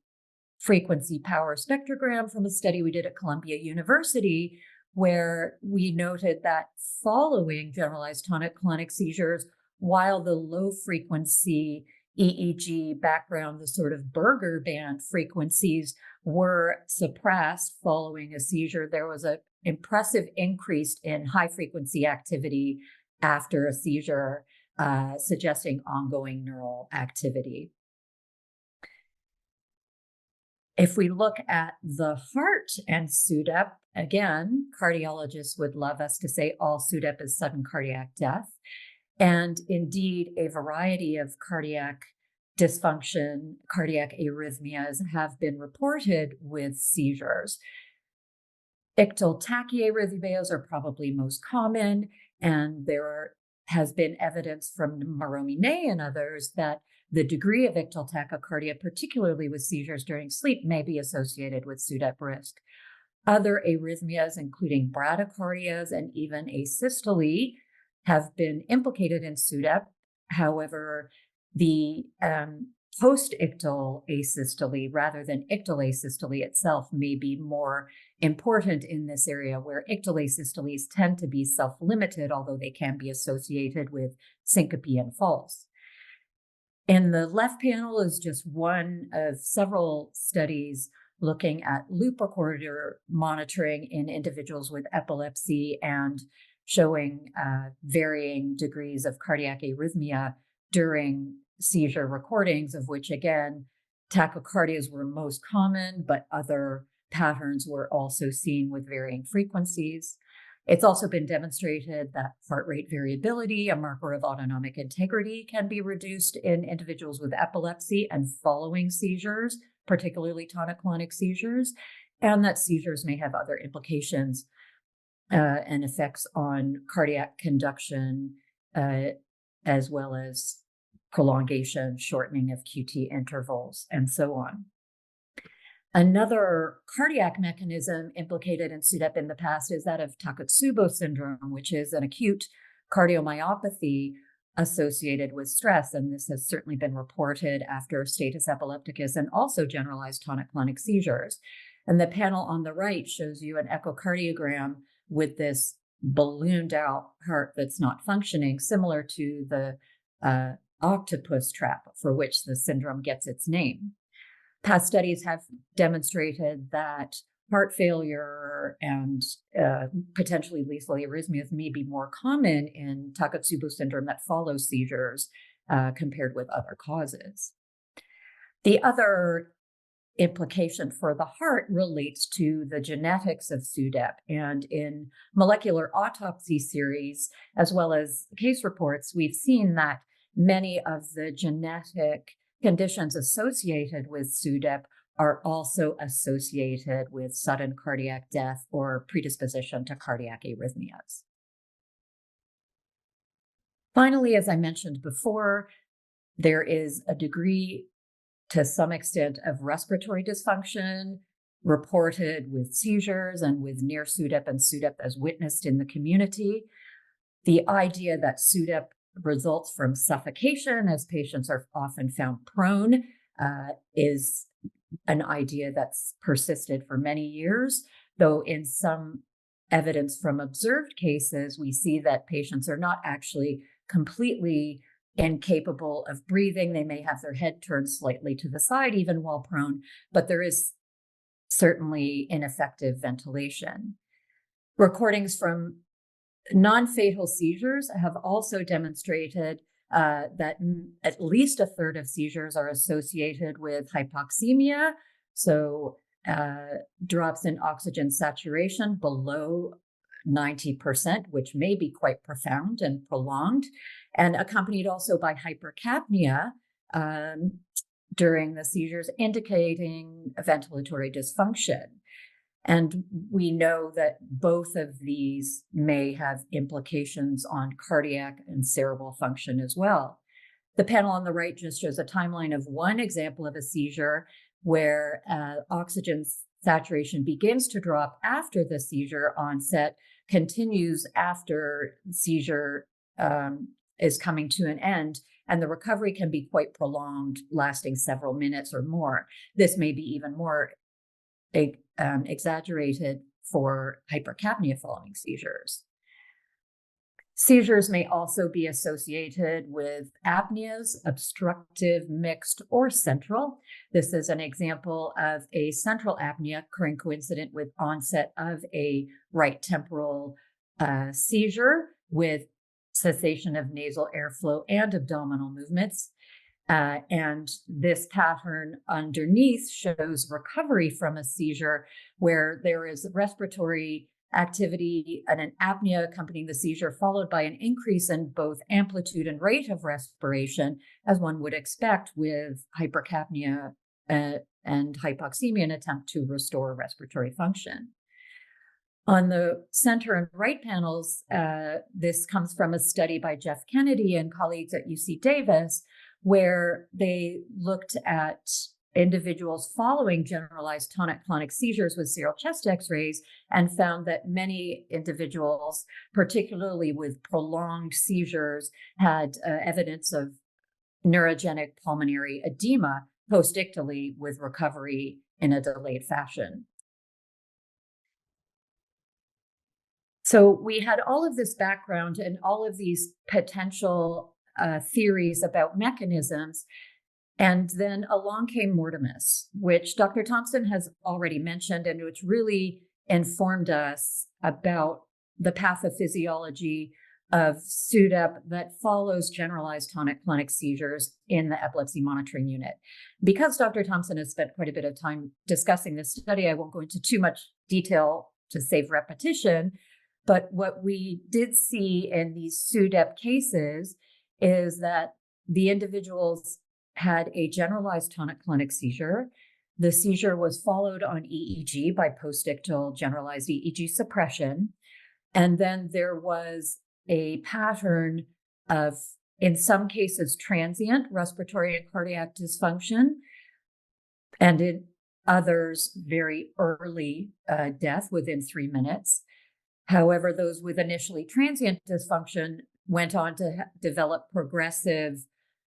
frequency power spectrogram from a study we did at Columbia University, where we noted that following generalized tonic-clonic seizures, while the low frequency EEG background, the sort of Berger band frequencies, were suppressed following a seizure, there was an impressive increase in high frequency activity after a seizure, suggesting ongoing neural activity. If we look at the heart and SUDEP, again, cardiologists would love us to say all SUDEP is sudden cardiac death. And indeed, a variety of cardiac dysfunction, cardiac arrhythmias have been reported with seizures. Ictal tachyarrhythmias are probably most common, and there has been evidence from Maromi-Ney and others that the degree of ictal tachycardia, particularly with seizures during sleep, may be associated with SUDEP risk. Other arrhythmias, including bradycardias and even asystole, have been implicated in SUDEP. However, the post-ictal asystole rather than ictal asystole itself may be more important in this area, where ictal asystoles tend to be self-limited, although they can be associated with syncope and falls. In the left panel is just one of several studies looking at loop recorder monitoring in individuals with epilepsy and showing varying degrees of cardiac arrhythmia during seizure recordings, of which, again, tachycardias were most common, but other patterns were also seen with varying frequencies. It's also been demonstrated that heart rate variability, a marker of autonomic integrity, can be reduced in individuals with epilepsy and following seizures, particularly tonic-clonic seizures, and that seizures may have other implications and effects on cardiac conduction, as well as prolongation, shortening of QT intervals, and so on. Another cardiac mechanism implicated in SUDEP in the past is that of Takotsubo syndrome, which is an acute cardiomyopathy associated with stress. And this has certainly been reported after status epilepticus and also generalized tonic-clonic seizures. And the panel on the right shows you an echocardiogram with this ballooned out heart that's not functioning, similar to the octopus trap for which the syndrome gets its name. Past studies have demonstrated that heart failure and potentially lethal arrhythmias may be more common in Takotsubo syndrome that follows seizures compared with other causes. The other implication for the heart relates to the genetics of SUDEP. And in molecular autopsy series, as well as case reports, we've seen that many of the genetic conditions associated with SUDEP are also associated with sudden cardiac death or predisposition to cardiac arrhythmias. Finally, as I mentioned before, there is a degree to some extent of respiratory dysfunction reported with seizures and with near SUDEP and SUDEP as witnessed in the community. The idea that SUDEP results from suffocation, as patients are often found prone, is an idea that's persisted for many years. though in some evidence from observed cases, we see that patients are not actually completely incapable of breathing. They may have their head turned slightly to the side, even while prone, but there is certainly ineffective ventilation. Recordings from non-fatal seizures have also demonstrated that at least a third of seizures are associated with hypoxemia, so drops in oxygen saturation below 90%, which may be quite profound and prolonged, and accompanied also by hypercapnia during the seizures, indicating ventilatory dysfunction. And we know that both of these may have implications on cardiac and cerebral function as well. The panel on the right just shows a timeline of one example of a seizure where oxygen saturation begins to drop after the seizure onset, continues after seizure is coming to an end, and the recovery can be quite prolonged, lasting several minutes or more. This may be even more exaggerated for hypercapnia following seizures. Seizures may also be associated with apneas, obstructive, mixed, or central. This is an example of a central apnea occurring coincident with onset of a right temporal seizure with cessation of nasal airflow and abdominal movements. And this pattern underneath shows recovery from a seizure where there is respiratory activity and an apnea accompanying the seizure, followed by an increase in both amplitude and rate of respiration, as one would expect with hypercapnia and hypoxemia, an attempt to restore respiratory function. On the center and right panels, this comes from a study by Jeff Kennedy and colleagues at UC Davis, where they looked at individuals following generalized tonic-clonic seizures with serial chest x-rays and found that many individuals, particularly with prolonged seizures, had evidence of neurogenic pulmonary edema postictally with recovery in a delayed fashion. So we had all of this background and all of these potential theories about mechanisms. And then along came mortimus, which Dr. Tomson has already mentioned, and which really informed us about the pathophysiology of SUDEP that follows generalized tonic-clonic seizures in the epilepsy monitoring unit. Because Dr. Tomson has spent quite a bit of time discussing this study, I won't go into too much detail to save repetition, but what we did see in these SUDEP cases is that the individuals had a generalized tonic-clonic seizure. The seizure was followed on EEG by postictal generalized EEG suppression. And then there was a pattern of, in some cases, transient respiratory and cardiac dysfunction, and in others, very early death within 3 minutes. However, those with initially transient dysfunction went on to develop progressive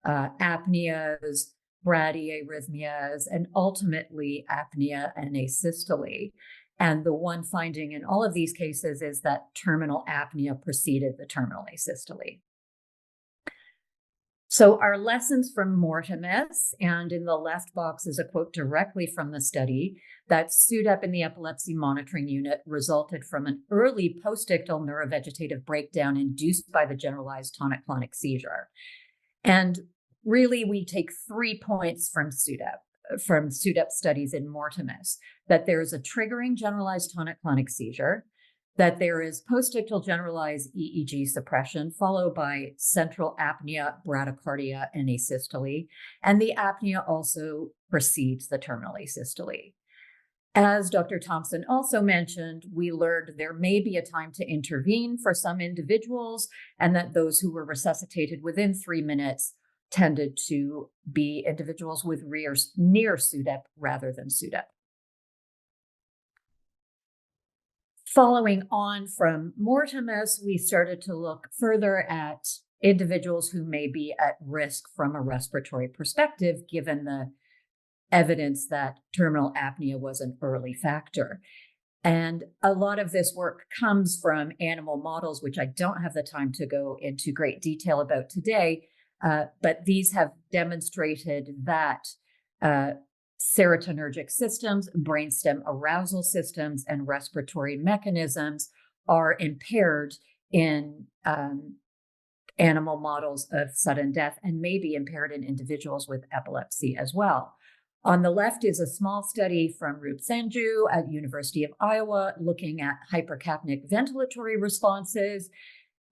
apneas, bradyarrhythmias, and ultimately apnea and asystole. And the one finding in all of these cases is that terminal apnea preceded the terminal asystole. So our lessons from mortimus, and in the left box is a quote directly from the study, that SUDEP in the epilepsy monitoring unit resulted from an early postictal neurovegetative breakdown induced by the generalized tonic-clonic seizure. And really, we take 3 points from SUDEP studies in mortimus: that there is a triggering generalized tonic-clonic seizure, that there is postictal generalized EEG suppression, followed by central apnea, bradycardia, and asystole, and the apnea also precedes the terminal asystole. As Dr. Tomson also mentioned, we learned there may be a time to intervene for some individuals, and that those who were resuscitated within 3 minutes tended to be individuals with near SUDEP rather than SUDEP. Following on from mortimus, we started to look further at individuals who may be at risk from a respiratory perspective, given the evidence that terminal apnea was an early factor. And a lot of this work comes from animal models, which I don't have the time to go into great detail about today, but these have demonstrated that serotonergic systems, brainstem arousal systems, and respiratory mechanisms are impaired in animal models of sudden death and may be impaired in individuals with epilepsy as well. On the left is a small study from Rup Sanju at University of Iowa looking at hypercapnic ventilatory responses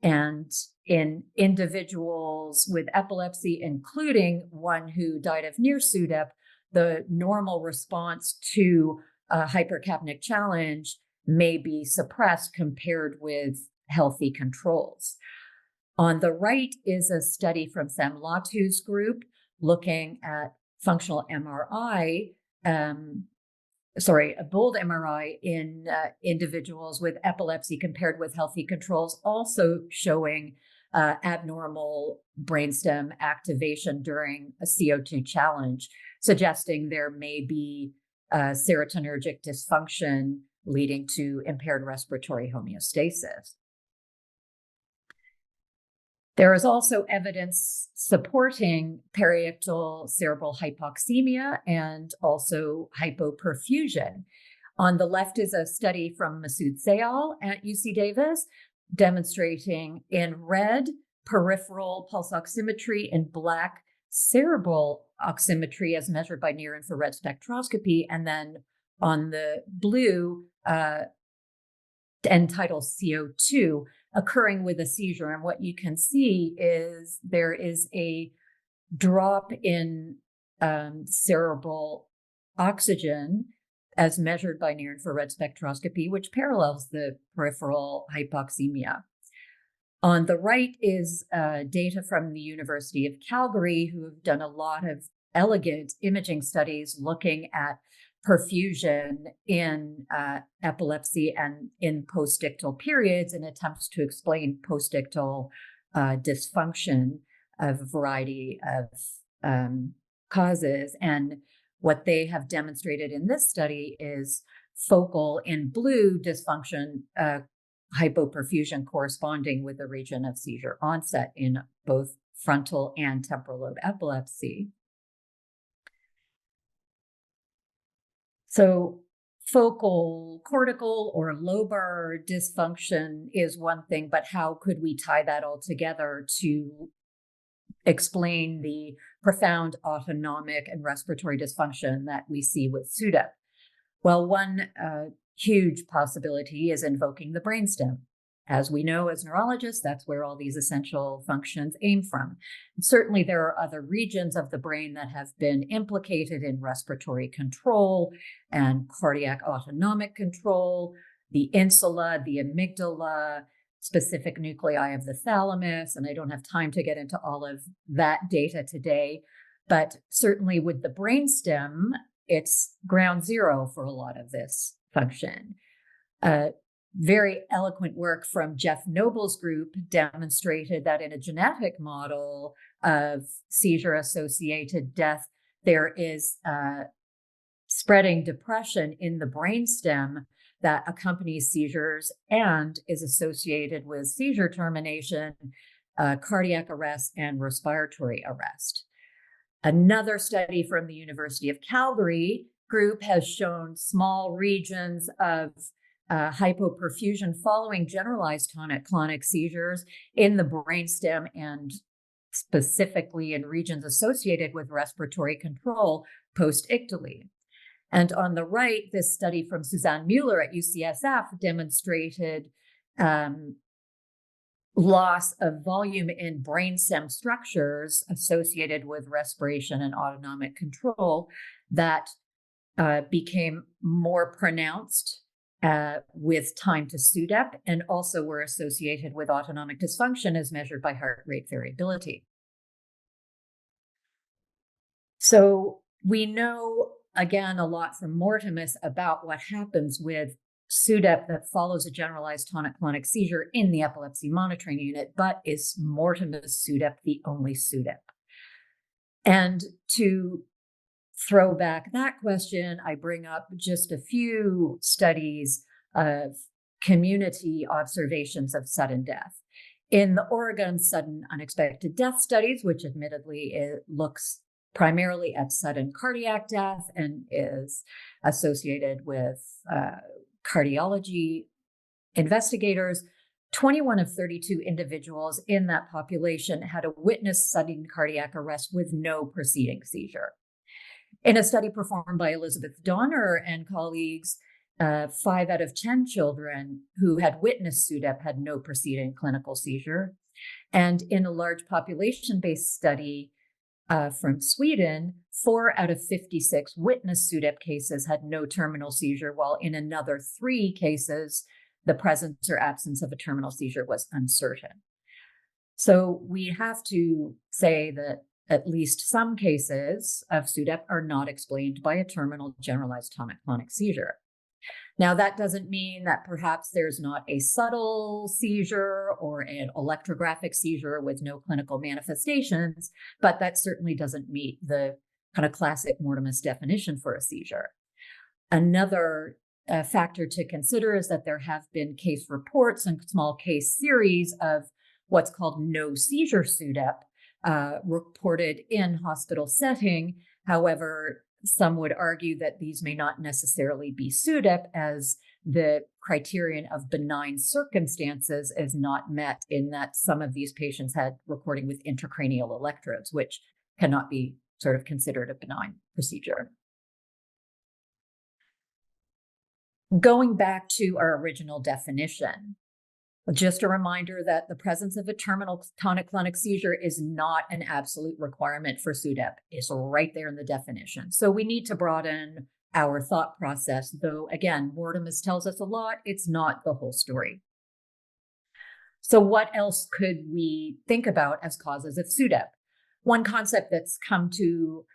and in individuals with epilepsy, including one who died of near SUDEP, the normal response to a hypercapnic challenge may be suppressed compared with healthy controls. On the right is a study from Sam Latu's group looking at functional MRI, a bold MRI in individuals with epilepsy compared with healthy controls, also showing abnormal brainstem activation during a CO2 challenge, suggesting there may be serotonergic dysfunction leading to impaired respiratory homeostasis. There is also evidence supporting periictal cerebral hypoxemia and also hypoperfusion. On the left is a study from Masood Sayal at UC Davis, demonstrating in red peripheral pulse oximetry and black cerebral oximetry as measured by near-infrared spectroscopy, and then on the blue end-tidal CO2 occurring with a seizure. And what you can see is there is a drop in cerebral oxygen as measured by near-infrared spectroscopy, which parallels the peripheral hypoxemia. On the right is data from the University of Calgary, who have done a lot of elegant imaging studies looking at perfusion in epilepsy and in postictal periods in attempts to explain postictal dysfunction of a variety of causes. And what they have demonstrated in this study is focal in blue dysfunction, hypoperfusion corresponding with the region of seizure onset in both frontal and temporal lobe epilepsy. So focal cortical or lobar dysfunction is one thing, but how could we tie that all together to explain the profound autonomic and respiratory dysfunction that we see with SUDEP? Well, one huge possibility is invoking the brainstem. As we know as neurologists, that's where all these essential functions aim from. And certainly there are other regions of the brain that have been implicated in respiratory control and cardiac autonomic control, the insula, the amygdala, specific nuclei of the thalamus, and I don't have time to get into all of that data today, but certainly with the brainstem, it's ground zero for a lot of this function. Very eloquent work from Jeff Noble's group demonstrated that in a genetic model of seizure-associated death, there is spreading depression in the brainstem that accompanies seizures and is associated with seizure termination, cardiac arrest, and respiratory arrest. Another study from the University of Calgary group has shown small regions of hypoperfusion following generalized tonic-clonic seizures in the brainstem and specifically in regions associated with respiratory control post-ictally. And on the right, this study from Suzanne Mueller at UCSF demonstrated loss of volume in brainstem structures associated with respiration and autonomic control that became more pronounced with time to SUDEP and also were associated with autonomic dysfunction as measured by heart rate variability. So we know, again, a lot from Mortimus about what happens with SUDEP that follows a generalized tonic-clonic seizure in the epilepsy monitoring unit, but is Mortimus SUDEP the only SUDEP? And to throw back that question, I bring up just a few studies of community observations of sudden death. In the Oregon Sudden Unexpected Death Studies, which admittedly it looks primarily at sudden cardiac death and is associated with cardiology investigators, 21 of 32 individuals in that population had a witnessed sudden cardiac arrest with no preceding seizure. In a study performed by Elizabeth Donner and colleagues, 5 out of 10 children who had witnessed SUDEP had no preceding clinical seizure. And in a large population-based study from Sweden, 4 out of 56 witnessed SUDEP cases had no terminal seizure, while in another 3 cases, the presence or absence of a terminal seizure was uncertain. So we have to say that at least some cases of SUDEP are not explained by a terminal generalized tonic-clonic seizure. Now, that doesn't mean that perhaps there's not a subtle seizure or an electrographic seizure with no clinical manifestations, but that certainly doesn't meet the kind of classic Mortimus definition for a seizure. Another factor to consider is that there have been case reports and small case series of what's called no seizure SUDEP reported in hospital setting. However, some would argue that these may not necessarily be SUDEP, as the criterion of benign circumstances is not met in that some of these patients had recording with intracranial electrodes, which cannot be sort of considered a benign procedure. Going back to our original definition, just a reminder that the presence of a terminal tonic-clonic seizure is not an absolute requirement for SUDEP. It's right there in the definition. So we need to broaden our thought process, though, again, Mortimus tells us a lot. It's not the whole story. So what else could we think about as causes of SUDEP? One concept that's come to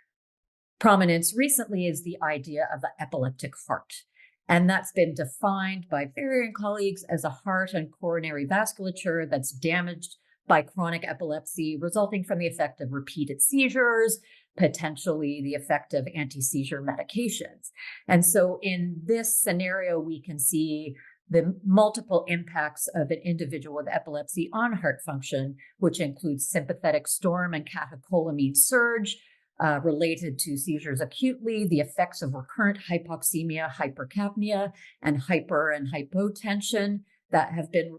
prominence recently is the idea of the epileptic heart. And that's been defined by varying colleagues as a heart and coronary vasculature that's damaged by chronic epilepsy, resulting from the effect of repeated seizures, potentially the effect of anti-seizure medications. And so in this scenario, we can see the multiple impacts of an individual with epilepsy on heart function, which includes sympathetic storm and catecholamine surge, related to seizures acutely, the effects of recurrent hypoxemia, hypercapnia, and hyper and hypotension that have been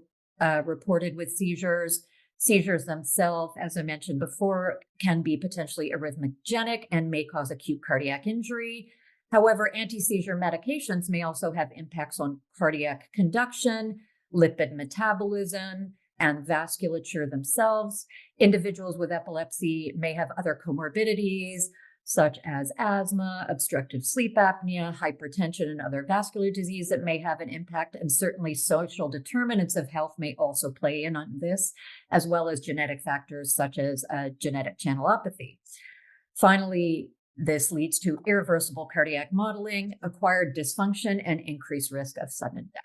reported with seizures. Seizures themselves, as I mentioned before, can be potentially arrhythmogenic and may cause acute cardiac injury. However, anti-seizure medications may also have impacts on cardiac conduction, lipid metabolism, and vasculature themselves. Individuals with epilepsy may have other comorbidities, such as asthma, obstructive sleep apnea, hypertension, and other vascular disease that may have an impact. And certainly social determinants of health may also play in on this, as well as genetic factors such as genetic channelopathy. Finally, this leads to irreversible cardiac modeling, acquired dysfunction, and increased risk of sudden death.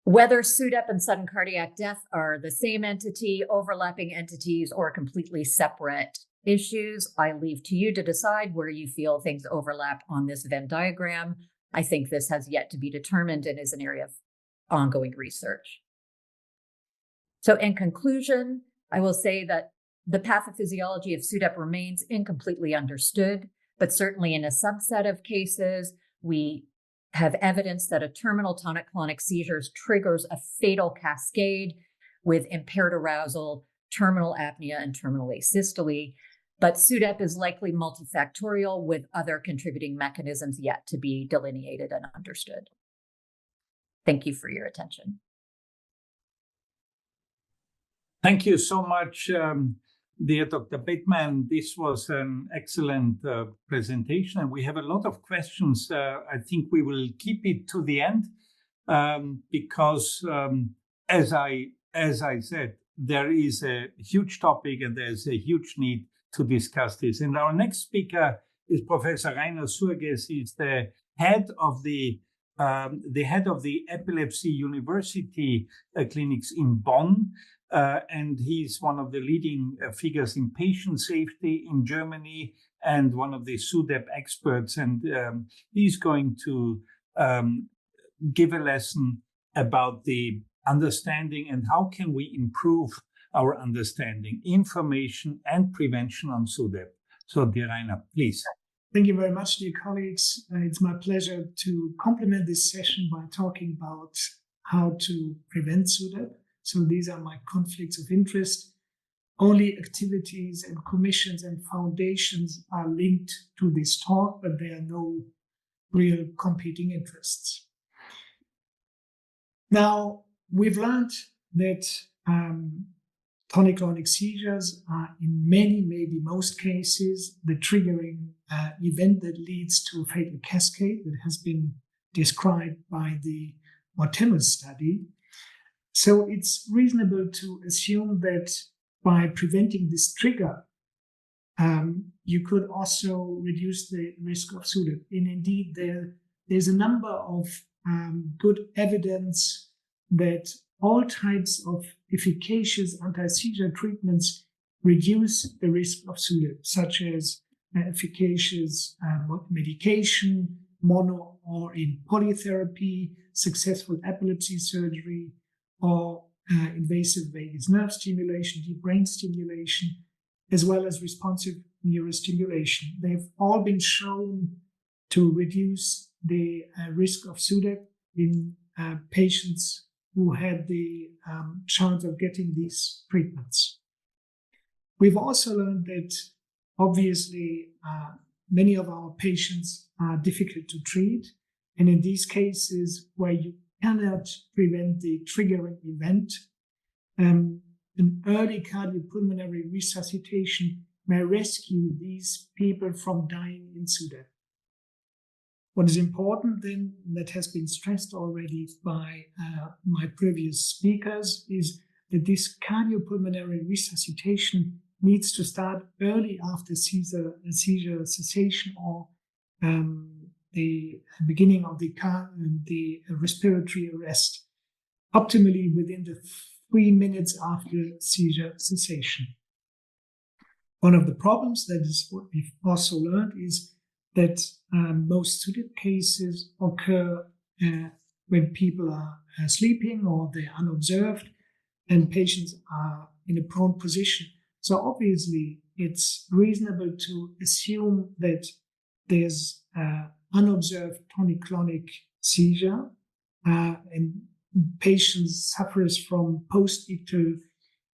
Whether SUDEP and sudden cardiac death are the same entity, overlapping entities, or completely separate issues, I leave to you to decide where you feel things overlap on this Venn diagram. I think this has yet to be determined and is an area of ongoing research. So in conclusion, I will say that the pathophysiology of SUDEP remains incompletely understood, but certainly in a subset of cases, we have evidence that a terminal tonic-clonic seizures triggers a fatal cascade with impaired arousal, terminal apnea, and terminal asystole. But SUDEP is likely multifactorial with other contributing mechanisms yet to be delineated and understood. Thank you for your attention. Thank you so much, dear Dr. Bateman. This was an excellent presentation, and we have a lot of questions. I think we will keep it to the end because, as I said, there is a huge topic and there's a huge need to discuss this. And our next speaker is Professor Rainer Surges. He's the head of the Epilepsy University clinics in Bonn. And he's one of the leading figures in patient safety in Germany and one of the SUDEP experts. And he's going to give a lesson about the understanding and how can we improve our understanding, information and prevention on SUDEP. So, dear Rainer, please. Thank you very much, dear colleagues. It's my pleasure to complement this session by talking about how to prevent SUDEP. So these are my conflicts of interest. Only activities and commissions and foundations are linked to this talk, but there are no real competing interests. Now, we've learned that tonic-clonic seizures are in many, maybe most cases, the triggering event that leads to a fatal cascade that has been described by the Bateman study. So it's reasonable to assume that by preventing this trigger, you could also reduce the risk of SUDEP. And indeed, there's a number of good evidence that all types of efficacious anti-seizure treatments reduce the risk of SUDEP, such as efficacious medication, mono or in polytherapy, successful epilepsy surgery, or invasive vagus nerve stimulation, deep brain stimulation, as well as responsive neurostimulation. They've all been shown to reduce the risk of SUDEP in patients who had the chance of getting these treatments. We've also learned that obviously many of our patients are difficult to treat, and in these cases where you cannot prevent the triggering event, an early cardiopulmonary resuscitation may rescue these people from dying in SUDEP. What is important then, that has been stressed already by my previous speakers, is that this cardiopulmonary resuscitation needs to start early after seizure cessation or the beginning of the respiratory arrest, optimally within the 3 minutes after seizure cessation. One of the problems, that is what we've also learned, is that most SUDEP cases occur when people are sleeping or they're unobserved and patients are in a prone position. So obviously it's reasonable to assume that there's unobserved tonic-clonic seizure and patients suffers from post-ictal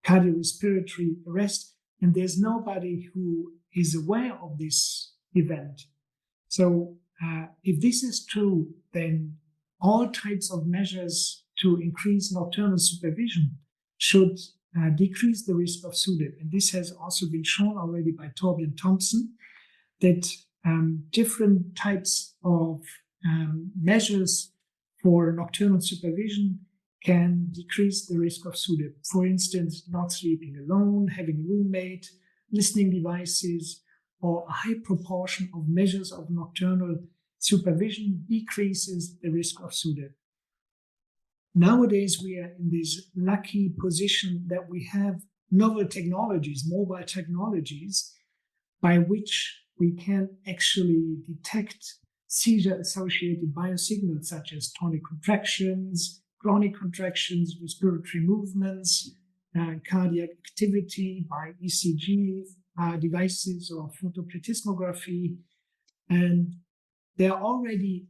cardiorespiratory arrest, and there's nobody who is aware of this event. So if this is true, then all types of measures to increase nocturnal supervision should decrease the risk of SUDEP. And this has also been shown already by Torbjörn Tomson, that different types of measures for nocturnal supervision can decrease the risk of SUDEP. For instance, not sleeping alone, having a roommate, listening devices, or a high proportion of measures of nocturnal supervision decreases the risk of SUDEP. Nowadays, we are in this lucky position that we have novel technologies, mobile technologies, by which we can actually detect seizure-associated biosignals such as tonic contractions, clonic contractions, respiratory movements, cardiac activity by ECG devices or photoplethysmography. And there are already,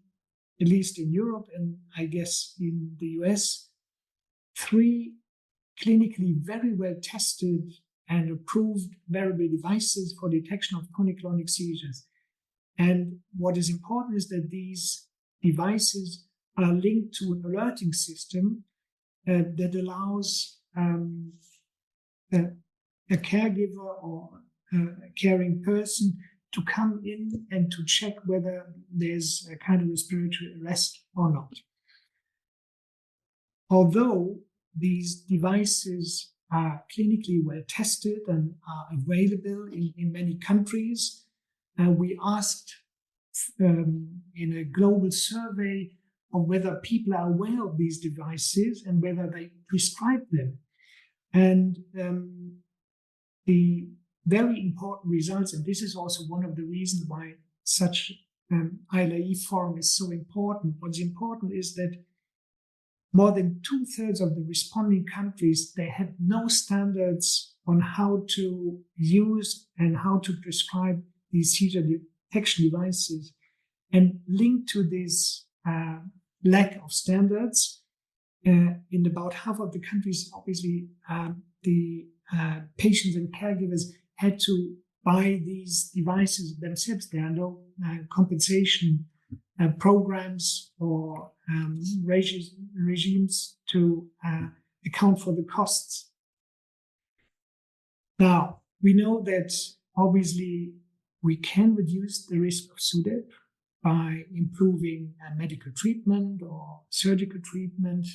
at least in Europe and I guess in the US, 3 clinically very well tested and approved wearable devices for detection of tonic-clonic seizures. And what is important is that these devices are linked to an alerting system that allows a caregiver or a caring person to come in and to check whether there's a cardiorespiratory arrest or not. Although these devices are clinically well tested and are available in many countries, we asked in a global survey of whether people are aware of these devices and whether they prescribe them. And the very important results, and this is also one of the reasons why such ILAE forum is so important. What's important is that more than 2/3 of the responding countries, they had no standards on how to use and how to prescribe these seizure detection devices. And linked to this lack of standards, in about half of the countries, obviously, the patients and caregivers had to buy these devices themselves. There are no compensation programs or regimes to account for the costs. Now, we know that obviously we can reduce the risk of SUDEP by improving medical treatment or surgical treatment,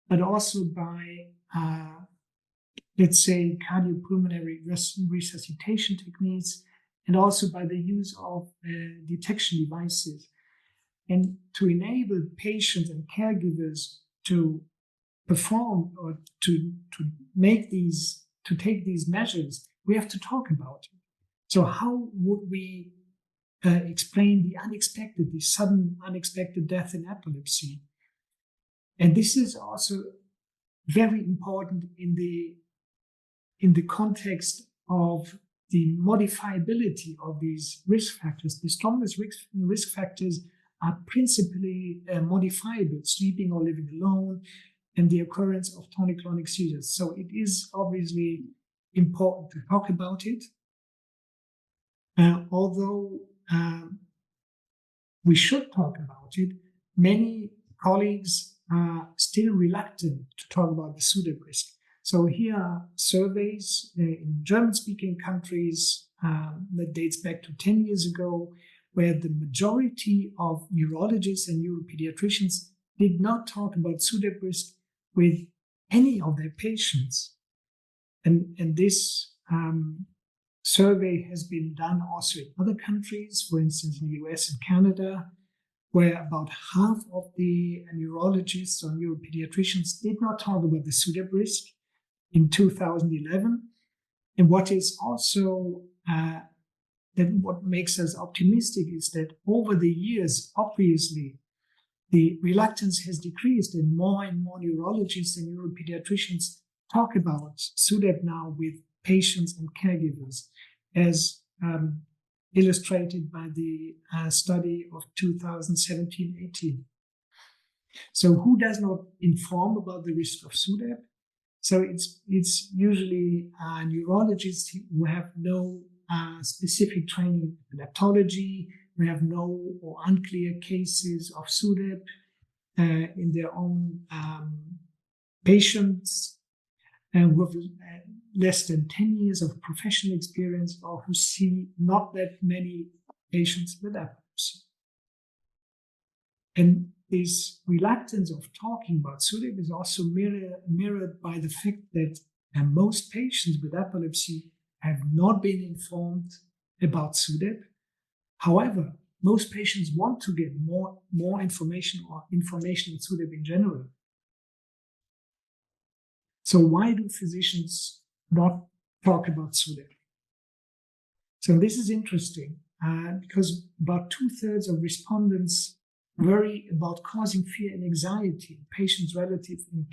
but also by, let's say, cardiopulmonary resuscitation techniques, and also by the use of detection devices. And to enable patients and caregivers to perform or to take these measures, we have to talk about it. So how would we explain the sudden unexpected death in epilepsy? And this is also very important in the context of the modifiability of these risk factors. The strongest risk factors are principally modifiable: sleeping or living alone, and the occurrence of tonic-clonic seizures. So it is obviously important to talk about it. Although we should talk about it, many colleagues are still reluctant to talk about the SUDEP risk. So here are surveys in German-speaking countries that dates back to 10 years ago, where the majority of neurologists and neuropediatricians did not talk about SUDEP risk with any of their patients. And this survey has been done also in other countries, for instance, in the US and Canada, where about half of the neurologists or neuropediatricians did not talk about the SUDEP risk in 2011. And what is also what makes us optimistic is that over the years, obviously, the reluctance has decreased, and more neurologists and neuropediatricians talk about SUDEP now with patients and caregivers, as illustrated by the study of 2017-18. So who does not inform about the risk of SUDEP? So it's usually neurologists who have no specific training in epileptology, who have no or unclear cases of SUDEP in their own patients, and who have less than 10 years of professional experience, or who see not that many patients with epilepsy. And this reluctance of talking about SUDEP is also mirrored by the fact that most patients with epilepsy have not been informed about SUDEP. However, most patients want to get more information or information on SUDEP in general. So why do physicians not talk about SUDEP? So this is interesting because about 2/3 of respondents worry about causing fear and anxiety in patients, relatives, and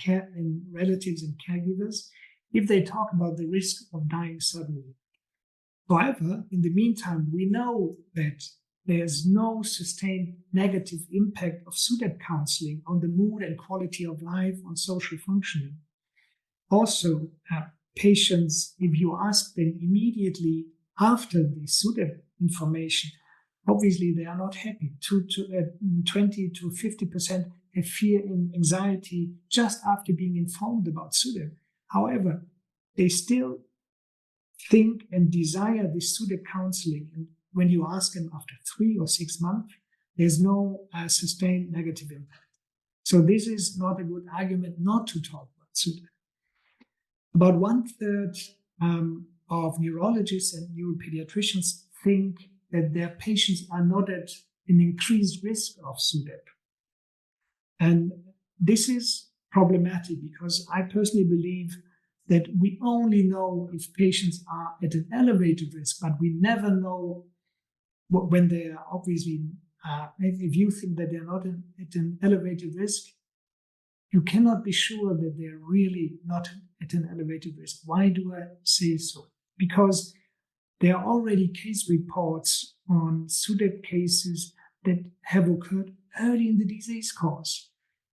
caregivers if they talk about the risk of dying suddenly. However, in the meantime, we know that there's no sustained negative impact of SUDEP counseling on the mood and quality of life, on social functioning. Also, patients, if you ask them immediately after the SUDEP information, obviously they are not happy. 20 to 50% have fear and anxiety just after being informed about SUDEP. However, they still think and desire this SUDEP counseling. And when you ask them after 3 or 6 months, there's no sustained negative impact. So this is not a good argument not to talk about SUDEP. About 1/3 of neurologists and neuropediatricians think that their patients are not at an increased risk of SUDEP. And this is problematic because I personally believe that we only know if patients are at an elevated risk, but we never know when they are obviously if you think that they're not at an elevated risk, you cannot be sure that they're really not at an elevated risk. Why do I say so? Because there are already case reports on SUDEP cases that have occurred early in the disease course,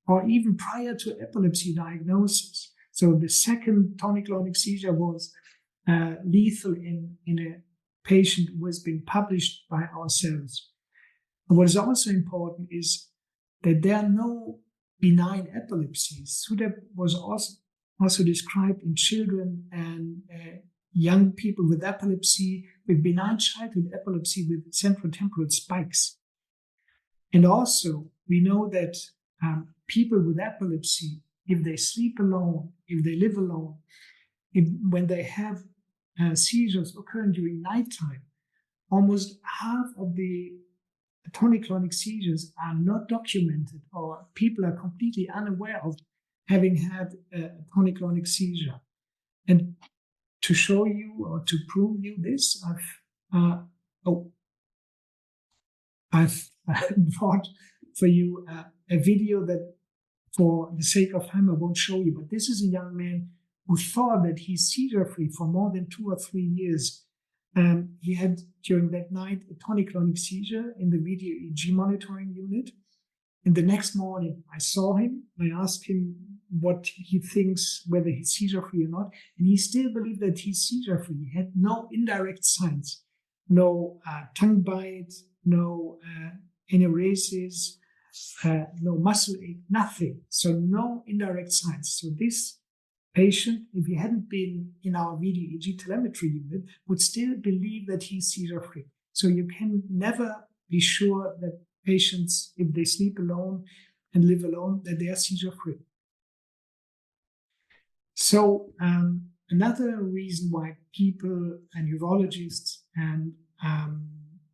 or even prior to epilepsy diagnosis. So the second tonic-clonic seizure was lethal in a patient who has been published by ourselves. And what is also important is that there are no benign epilepsies. SUDEP was also described in children and young people with epilepsy, with benign childhood epilepsy with central temporal spikes. And also, we know that people with epilepsy, if they sleep alone, if they live alone, when they have seizures occurring during nighttime, almost half of the tonic-clonic seizures are not documented, or people are completely unaware of having had a tonic-clonic seizure. And to show you or to prove you this, I've brought for you a video that, for the sake of time, I won't show you. But this is a young man who thought that he's seizure-free for more than 2 or 3 years. He had, during that night, a tonic-clonic seizure in the video EEG monitoring unit. And the next morning, I saw him. I asked him what he thinks, whether he's seizure-free or not. And he still believed that he's seizure-free. He had no indirect signs, no tongue bite, no enuresis, no muscle ache, nothing. So no indirect signs. So this patient, if he hadn't been in our video EEG telemetry unit, would still believe that he's seizure-free. So you can never be sure that patients, if they sleep alone and live alone, that they are seizure-free. So another reason why people and neurologists and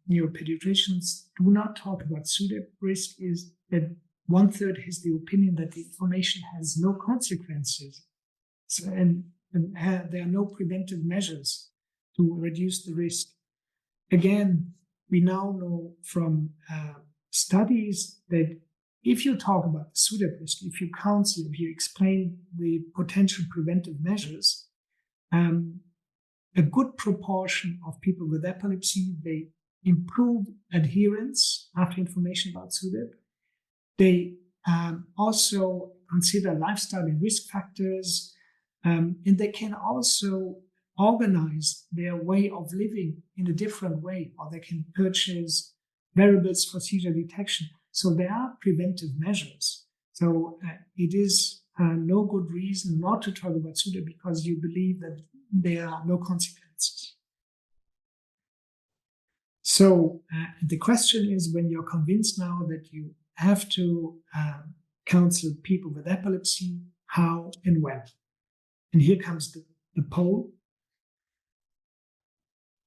neuropediatricians do not talk about SUDEP risk is that 1/3 has the opinion that the information has no consequences. So, and there are no preventive measures to reduce the risk. Again, we now know from studies that if you talk about the SUDEP risk, if you counsel, if you explain the potential preventive measures, a good proportion of people with epilepsy, they improve adherence after information about SUDEP. They also consider lifestyle and risk factors, and they can also organize their way of living in a different way, or they can purchase variables for seizure detection. So there are preventive measures. So it is no good reason not to talk about SUDEP because you believe that there are no consequences. So the question is, when you're convinced now that you have to counsel people with epilepsy, how and when? And here comes the poll.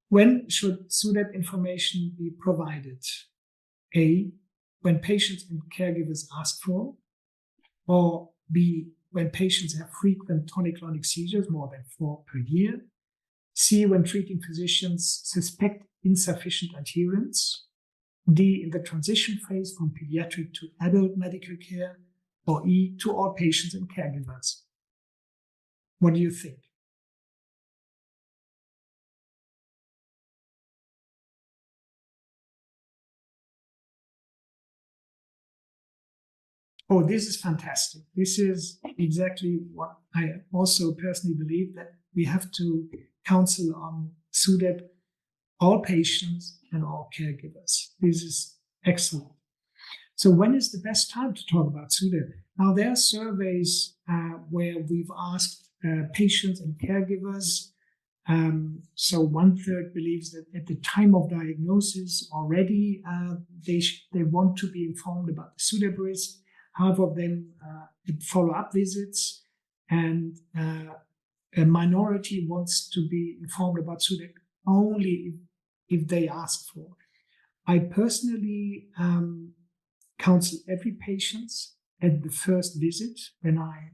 When should SUDEP information be provided? A, when patients and caregivers ask for, or B, when patients have frequent tonic-clonic seizures, more than 4 per year. C, when treating physicians suspect insufficient adherence. D, in the transition phase from pediatric to adult medical care. Or E, to all patients and caregivers. What do you think? Oh, this is fantastic. This is exactly what I also personally believe, that we have to counsel on SUDEP all patients and all caregivers. This is excellent. So when is the best time to talk about SUDEP? Now, there are surveys where we've asked patients and caregivers. So 1/3 believes that at the time of diagnosis already, they want to be informed about the SUDEP risk. Half of them at follow-up visits, and a minority wants to be informed about SUDEP only if they ask for. I personally counsel every patient at the first visit when I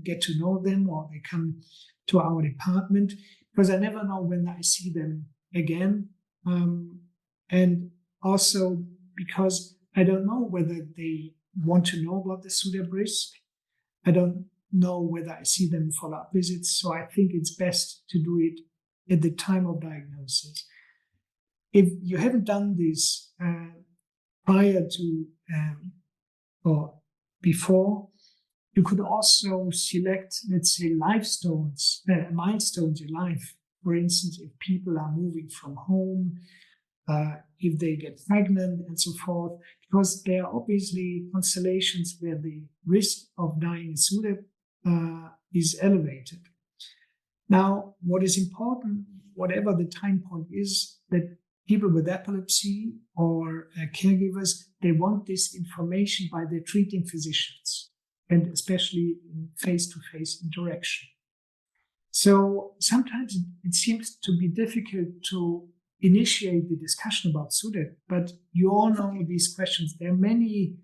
get to know them or they come to our department, because I never know when I see them again. And also because I don't know whether they want to know about the SUDEP risk. I don't know whether I see them in follow-up visits. So I think it's best to do it at the time of diagnosis. If you haven't done this prior to or before, you could also select, let's say, milestones in life. For instance, if people are moving from home, if they get pregnant and so forth, because there are obviously constellations where the risk of dying in SUDEP is elevated. Now, what is important, whatever the time point is, that people with epilepsy or caregivers, they want this information by their treating physicians, and especially in face-to-face interaction. So sometimes it seems to be difficult to initiate the discussion about SUDEP, but you all know these questions. There are many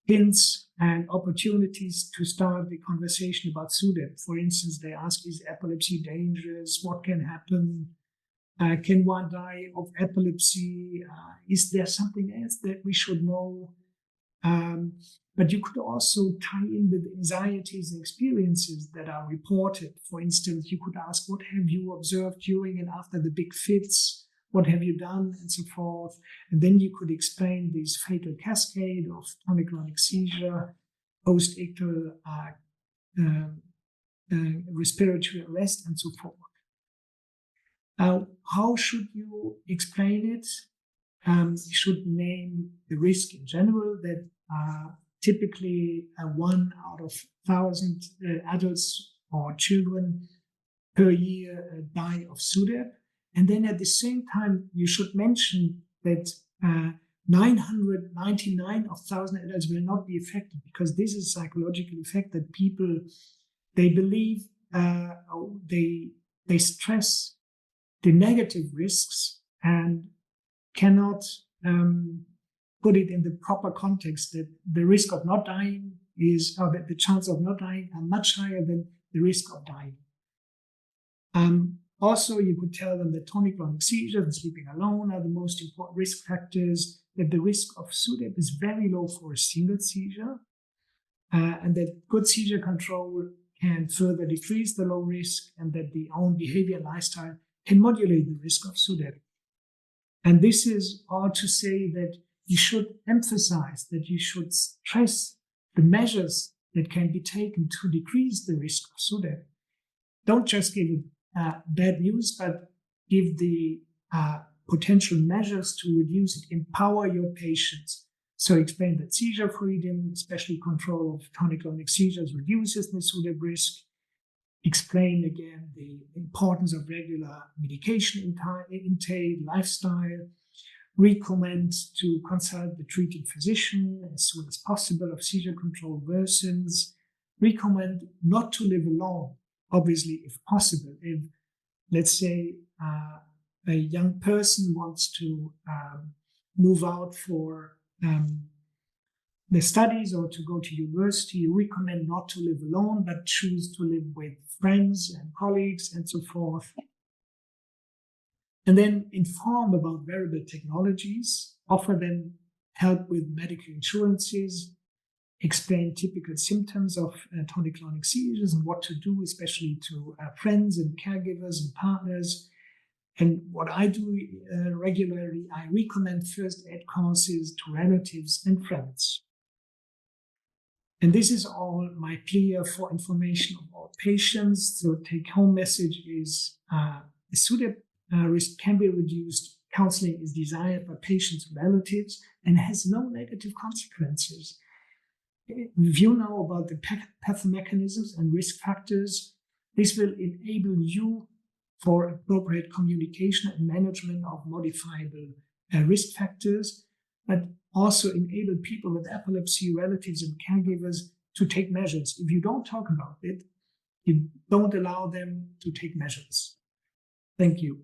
hints and opportunities to start the conversation about SUDEP. For instance, they ask, is epilepsy dangerous? What can happen? Can one die of epilepsy? Is there something else that we should know? But you could also tie in with anxieties and experiences that are reported. For instance, you could ask, what have you observed during and after the big fits? What have you done? And so forth. And then you could explain this fatal cascade of tonic-clonic seizure, post-ictal respiratory arrest, and so forth. How should you explain it? You should name the risk in general, that typically 1 out of 1,000 adults or children per year die of SUDEP. And then at the same time, you should mention that 999 of 1,000 adults will not be affected, because this is a psychological effect that people, they believe, they stress the negative risks and cannot put it in the proper context, that the risk of not dying is, or that the chance of not dying are much higher than the risk of dying. Also, you could tell them that tonic-clonic seizure and sleeping alone are the most important risk factors, that the risk of SUDEP is very low for a single seizure, and that good seizure control can further decrease the low risk, and that the own behavior and lifestyle can modulate the risk of SUDEP. And this is all to say that you should emphasize, that you should stress the measures that can be taken to decrease the risk of SUDEP. Don't just give bad news, but give the potential measures to reduce it. Empower your patients. So explain that seizure freedom, especially control of tonic-clonic seizures, reduces the SUDEP risk. Explain again the importance of regular medication intake, lifestyle. Recommend to consult the treating physician as soon as possible if seizure control worsens. Recommend not to live alone, obviously, if possible. If, let's say, a young person wants to move out for the studies or to go to university, you recommend not to live alone, but choose to live with friends and colleagues and so forth. And then inform about wearable technologies, offer them help with medical insurances, explain typical symptoms of tonic-clonic seizures and what to do, especially to friends and caregivers and partners. And what I do regularly, I recommend first aid courses to relatives and friends. And this is all my plea for information of all patients. So take-home message is the SUDEP risk can be reduced. Counseling is desired by patients and relatives and has no negative consequences. If you know about the pathomechanisms and risk factors, this will enable you for appropriate communication and management of modifiable risk factors, but also enable people with epilepsy, relatives and caregivers to take measures. If you don't talk about it, you don't allow them to take measures. Thank you.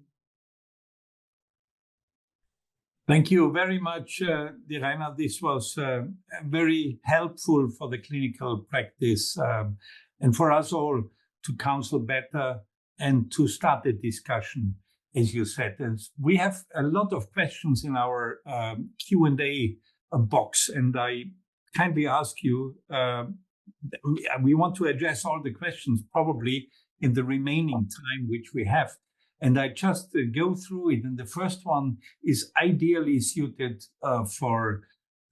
Thank you very much, Rainer. This was very helpful for the clinical practice and for us all to counsel better and to start the discussion, as you said. And we have a lot of questions in our Q&A box. And I kindly ask you, we want to address all the questions probably in the remaining time which we have. And I just go through it. And the first one is ideally suited for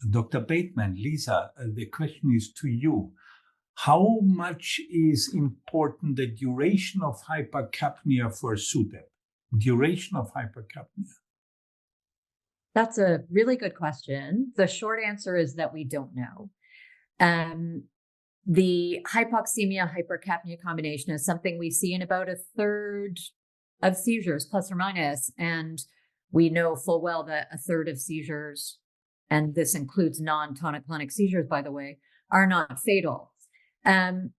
Dr. Bateman. Lisa, the question is to you. How much is important the duration of hypercapnia for SUDEP? Duration of hypercapnia? That's a really good question. The short answer is that we don't know. The hypoxemia hypercapnia combination is something we see in about a third of seizures, plus or minus. And we know full well that a third of seizures, and this includes non-tonic-clonic seizures, by the way, are not fatal. And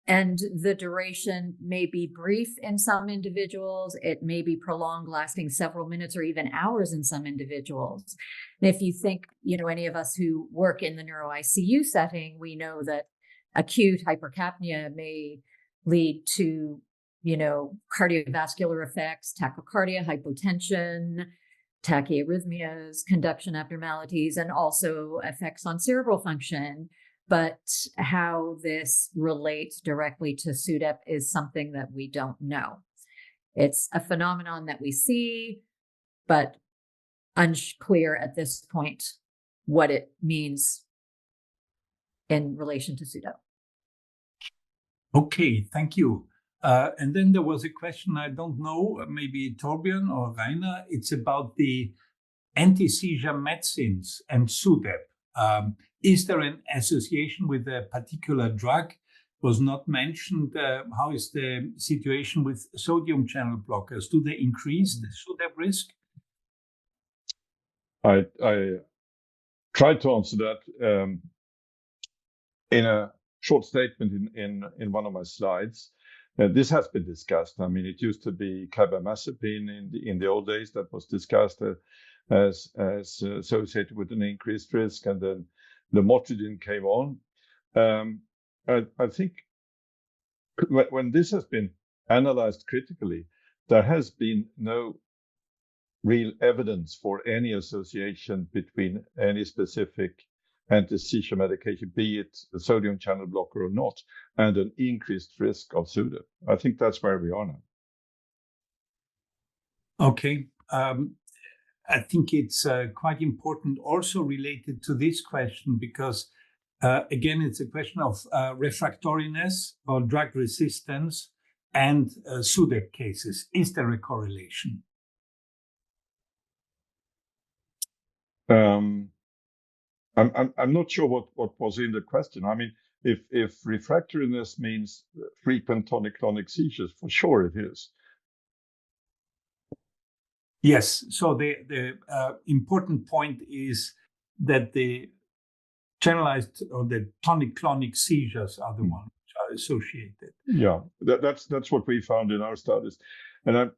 the duration may be brief in some individuals. It may be prolonged, lasting several minutes or even hours in some individuals. And if you think, any of us who work in the neuro ICU setting, we know that acute hypercapnia may lead to, cardiovascular effects, tachycardia, hypotension, tachyarrhythmias, conduction abnormalities, and also effects on cerebral function. But how this relates directly to SUDEP is something that we don't know. It's a phenomenon that we see, but unclear at this point what it means in relation to SUDEP. Okay, thank you. And then there was a question, I don't know, maybe Torbjörn or Rainer. It's about the anti-seizure medicines and SUDEP. Is there an association with a particular drug? Was not mentioned. How is the situation with sodium channel blockers? Do they increase the SUDEP risk? I tried to answer that in a short statement in one of my slides. This has been discussed. I mean, it used to be carbamazepine in the old days that was discussed as associated with an increased risk, and then the Lamotrigine came on. I think when this has been analyzed critically, there has been no real evidence for any association between any specific anti-seizure medication, be it a sodium channel blocker or not, and an increased risk of SUDEP. I think that's where we are now. Okay. I think it's quite important also related to this question because, again, it's a question of refractoriness or drug resistance and SUDEP cases. Is there a correlation? I'm not sure what was in the question. I mean, if refractoriness means frequent tonic-clonic seizures, for sure it is. Yes. So the important point is that the generalized or the tonic-clonic seizures are the ones which are associated. Yeah, that's what we found in our studies. And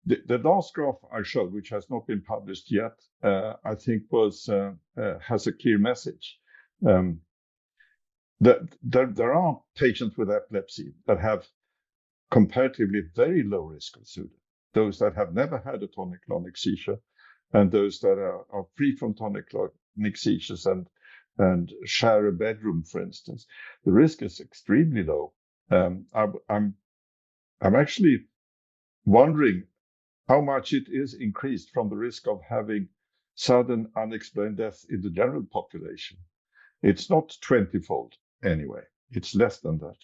the last graph I showed, which has not been published yet, I think has a clear message. That there are patients with epilepsy that have comparatively very low risk of SUDEP. Those that have never had a tonic-clonic seizure, and those that are free from tonic-clonic seizures and share a bedroom, for instance, the risk is extremely low. I'm actually wondering how much it is increased from the risk of having sudden unexplained death in the general population. It's not 20-fold anyway. It's less than that.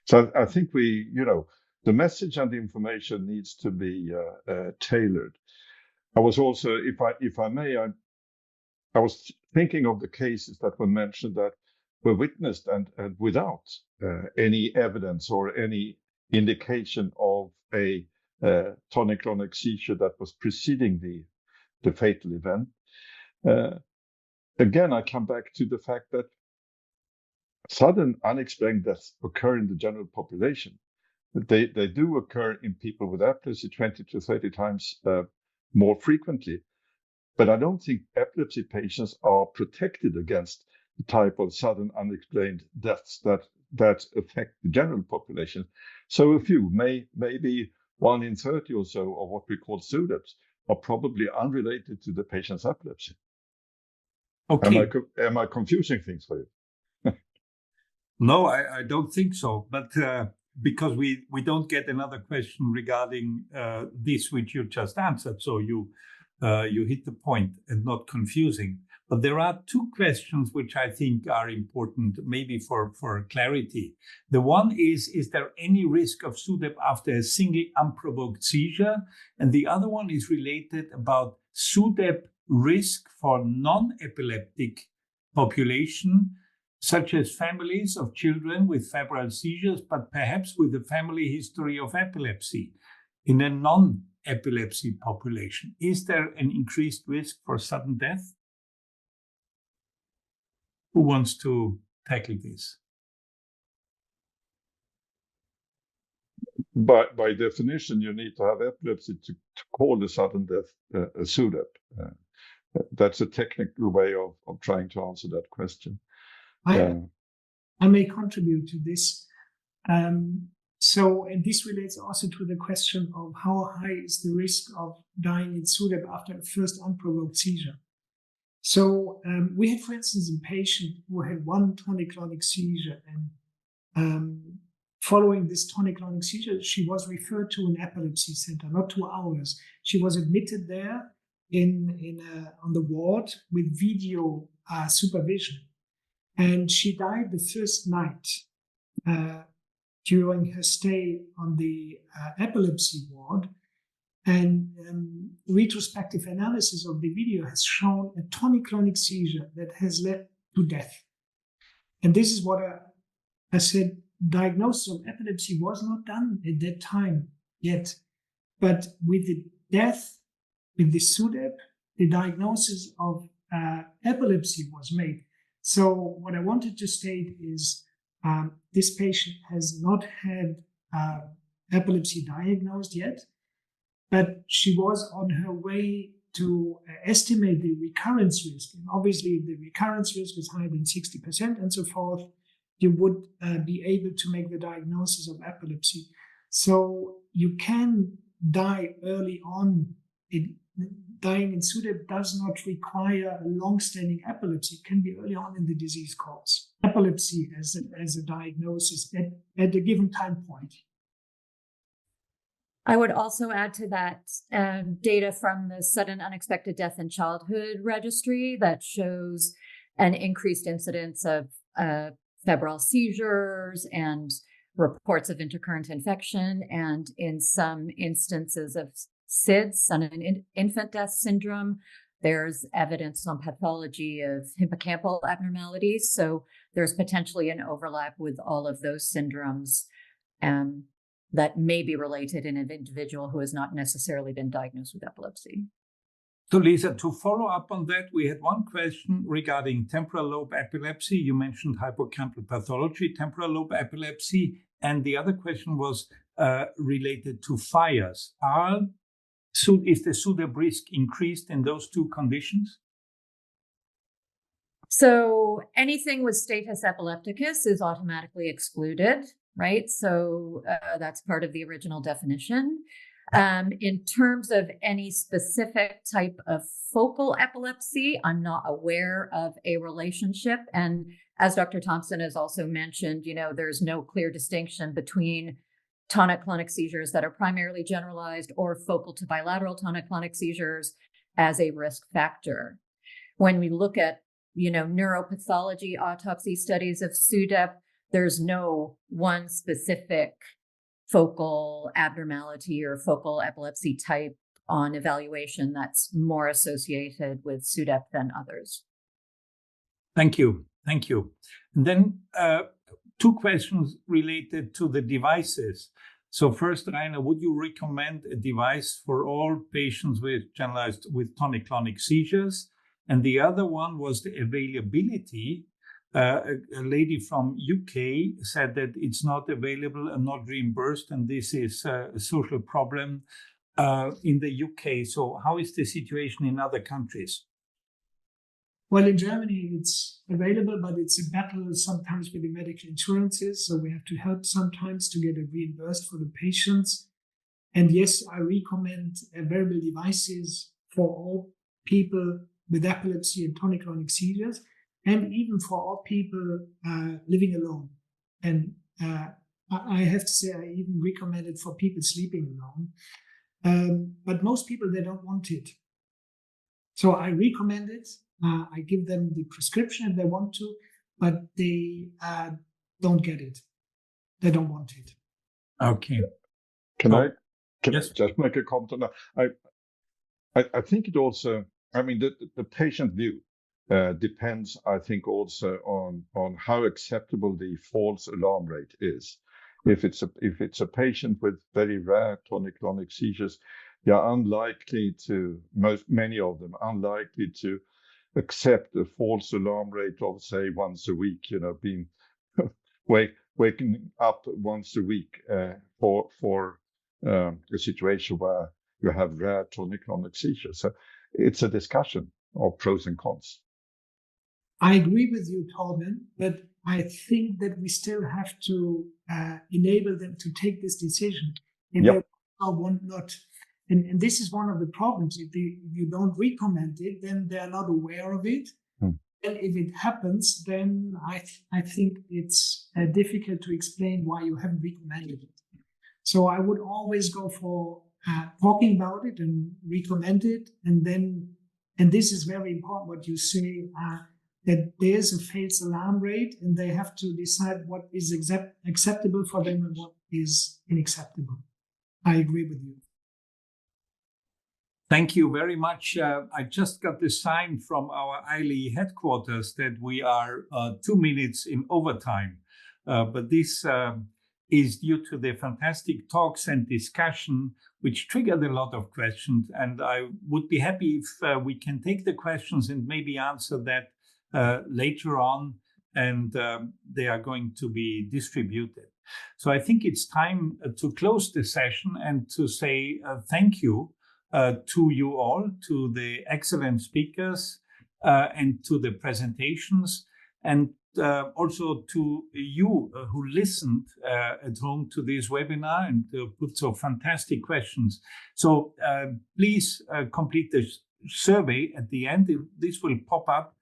So I think the message and the information needs to be tailored. I was also, if I may, I was thinking of the cases that were mentioned that were witnessed and without any evidence or any indication of a tonic-clonic seizure that was preceding the fatal event. Again, I come back to the fact that sudden unexplained deaths occur in the general population. They do occur in people with epilepsy 20 to 30 times more frequently. But I don't think epilepsy patients are protected against the type of sudden unexplained deaths that affect the general population. So a few, maybe 1 in 30 or so of what we call SUDEPs, are probably unrelated to the patient's epilepsy. Okay. Am I confusing things for you? No, I don't think so. But because we don't get another question regarding this which you just answered, so you hit the point and not confusing. But there are two questions which I think are important, maybe for clarity. The one is there any risk of SUDEP after a single unprovoked seizure? And the other one is related about SUDEP risk for non-epileptic population, such as families of children with febrile seizures, but perhaps with a family history of epilepsy in a non-epilepsy population. Is there an increased risk for sudden death? Who wants to tackle this? By definition, you need to have epilepsy to call the sudden death a SUDEP. That's a technical way of trying to answer that question. I may contribute to this. And this relates also to the question of how high is the risk of dying in SUDEP after a first unprovoked seizure. So we had, for instance, a patient who had one tonic-clonic seizure, and following this tonic-clonic seizure, she was referred to an epilepsy center, not to ours. She was admitted there on the ward with video supervision. And she died the first night during her stay on the epilepsy ward. And retrospective analysis of the video has shown a tonic-clonic seizure that has led to death. And this is what I said, diagnosis of epilepsy was not done at that time yet. But with the death, with the SUDEP, the diagnosis of epilepsy was made. So what I wanted to state is this patient has not had epilepsy diagnosed yet, but she was on her way to estimate the recurrence risk. And obviously, if the recurrence risk is higher than 60% and so forth, you would be able to make the diagnosis of epilepsy. So you can die early on. Dying in SUDEP does not require a long-standing epilepsy. It can be early on in the disease course. Epilepsy as a diagnosis at a given time point. I would also add to that data from the Sudden Unexpected Death in Childhood Registry that shows an increased incidence of febrile seizures and reports of intercurrent infection, and in some instances of SIDS, sudden infant death syndrome, there's evidence on pathology of hippocampal abnormalities. So there's potentially an overlap with all of those syndromes that may be related in an individual who has not necessarily been diagnosed with epilepsy. So Lisa, to follow up on that, we had one question regarding temporal lobe epilepsy. You mentioned hippocampal pathology, temporal lobe epilepsy, and the other question was related to fires. Is the SUDEP risk increased in those two conditions? So anything with status epilepticus is automatically excluded, right? So that's part of the original definition. In terms of any specific type of focal epilepsy, I'm not aware of a relationship. And as Dr. Tomson has also mentioned, there's no clear distinction between tonic-clonic seizures that are primarily generalized or focal to bilateral tonic-clonic seizures as a risk factor. When we look at, neuropathology autopsy studies of SUDEP, there's no one specific focal abnormality or focal epilepsy type on evaluation that's more associated with SUDEP than others. Thank you. And then two questions related to the devices. So first, Rainer, would you recommend a device for all patients with generalized with tonic-clonic seizures? And the other one was the availability. A lady from UK said that it's not available and not reimbursed, and this is a social problem in the UK. So how is the situation in other countries? Well, in Germany, it's available, but it's a battle sometimes with the medical insurances. So we have to help sometimes to get it reimbursed for the patients. And yes, I recommend wearable devices for all people with epilepsy and tonic-clonic seizures, and even for all people living alone. And I have to say, I even recommend it for people sleeping alone. But most people, they don't want it. So I recommend it. I give them the prescription if they want to, but they don't get it. They don't want it. Okay. Can I yes. just make a comment on that? I think it also, I mean, the patient view depends, I think, also on how acceptable the false alarm rate is. If it's a patient with very rare tonic-clonic seizures, many of them unlikely to accept a false alarm rate of, say, once a week, being waking up once a week for a situation where you have rare tonic-clonic seizures. So it's a discussion of pros and cons. I agree with you, Torbjörn, but I think that we still have to enable them to take this decision. If they want not. And this is one of the problems. If you don't recommend it, then they're not aware of it. And if it happens, then I think it's difficult to explain why you haven't recommended it. So I would always go for talking about it and recommend it. And this is very important what you say, that there's a false alarm rate and they have to decide what is acceptable for them and what is unacceptable. I agree with you. Thank you very much. I just got the sign from our ILAE headquarters that we are 2 minutes in overtime. But this is due to the fantastic talks and discussion, which triggered a lot of questions. And I would be happy if we can take the questions and maybe answer that later on. And they are going to be distributed. So I think it's time to close the session and to say thank you to you all, to the excellent speakers and to the presentations, and also to you who listened at home to this webinar and put so fantastic questions. So please complete the survey at the end. This will pop up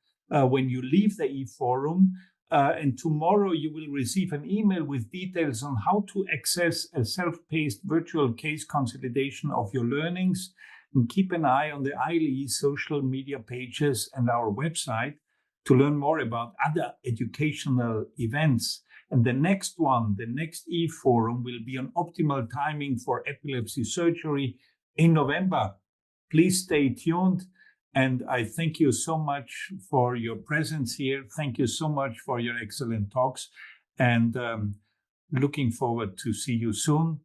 when you leave the eForum. And tomorrow you will receive an email with details on how to access a self-paced virtual case consolidation of your learnings. And keep an eye on the ILAE social media pages and our website to learn more about other educational events. And the next eForum will be on optimal timing for epilepsy surgery in November. Please stay tuned. And I thank you so much for your presence here. Thank you so much for your excellent talks. And looking forward to see you soon,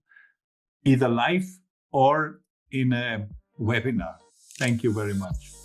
either live or in a webinar. Thank you very much.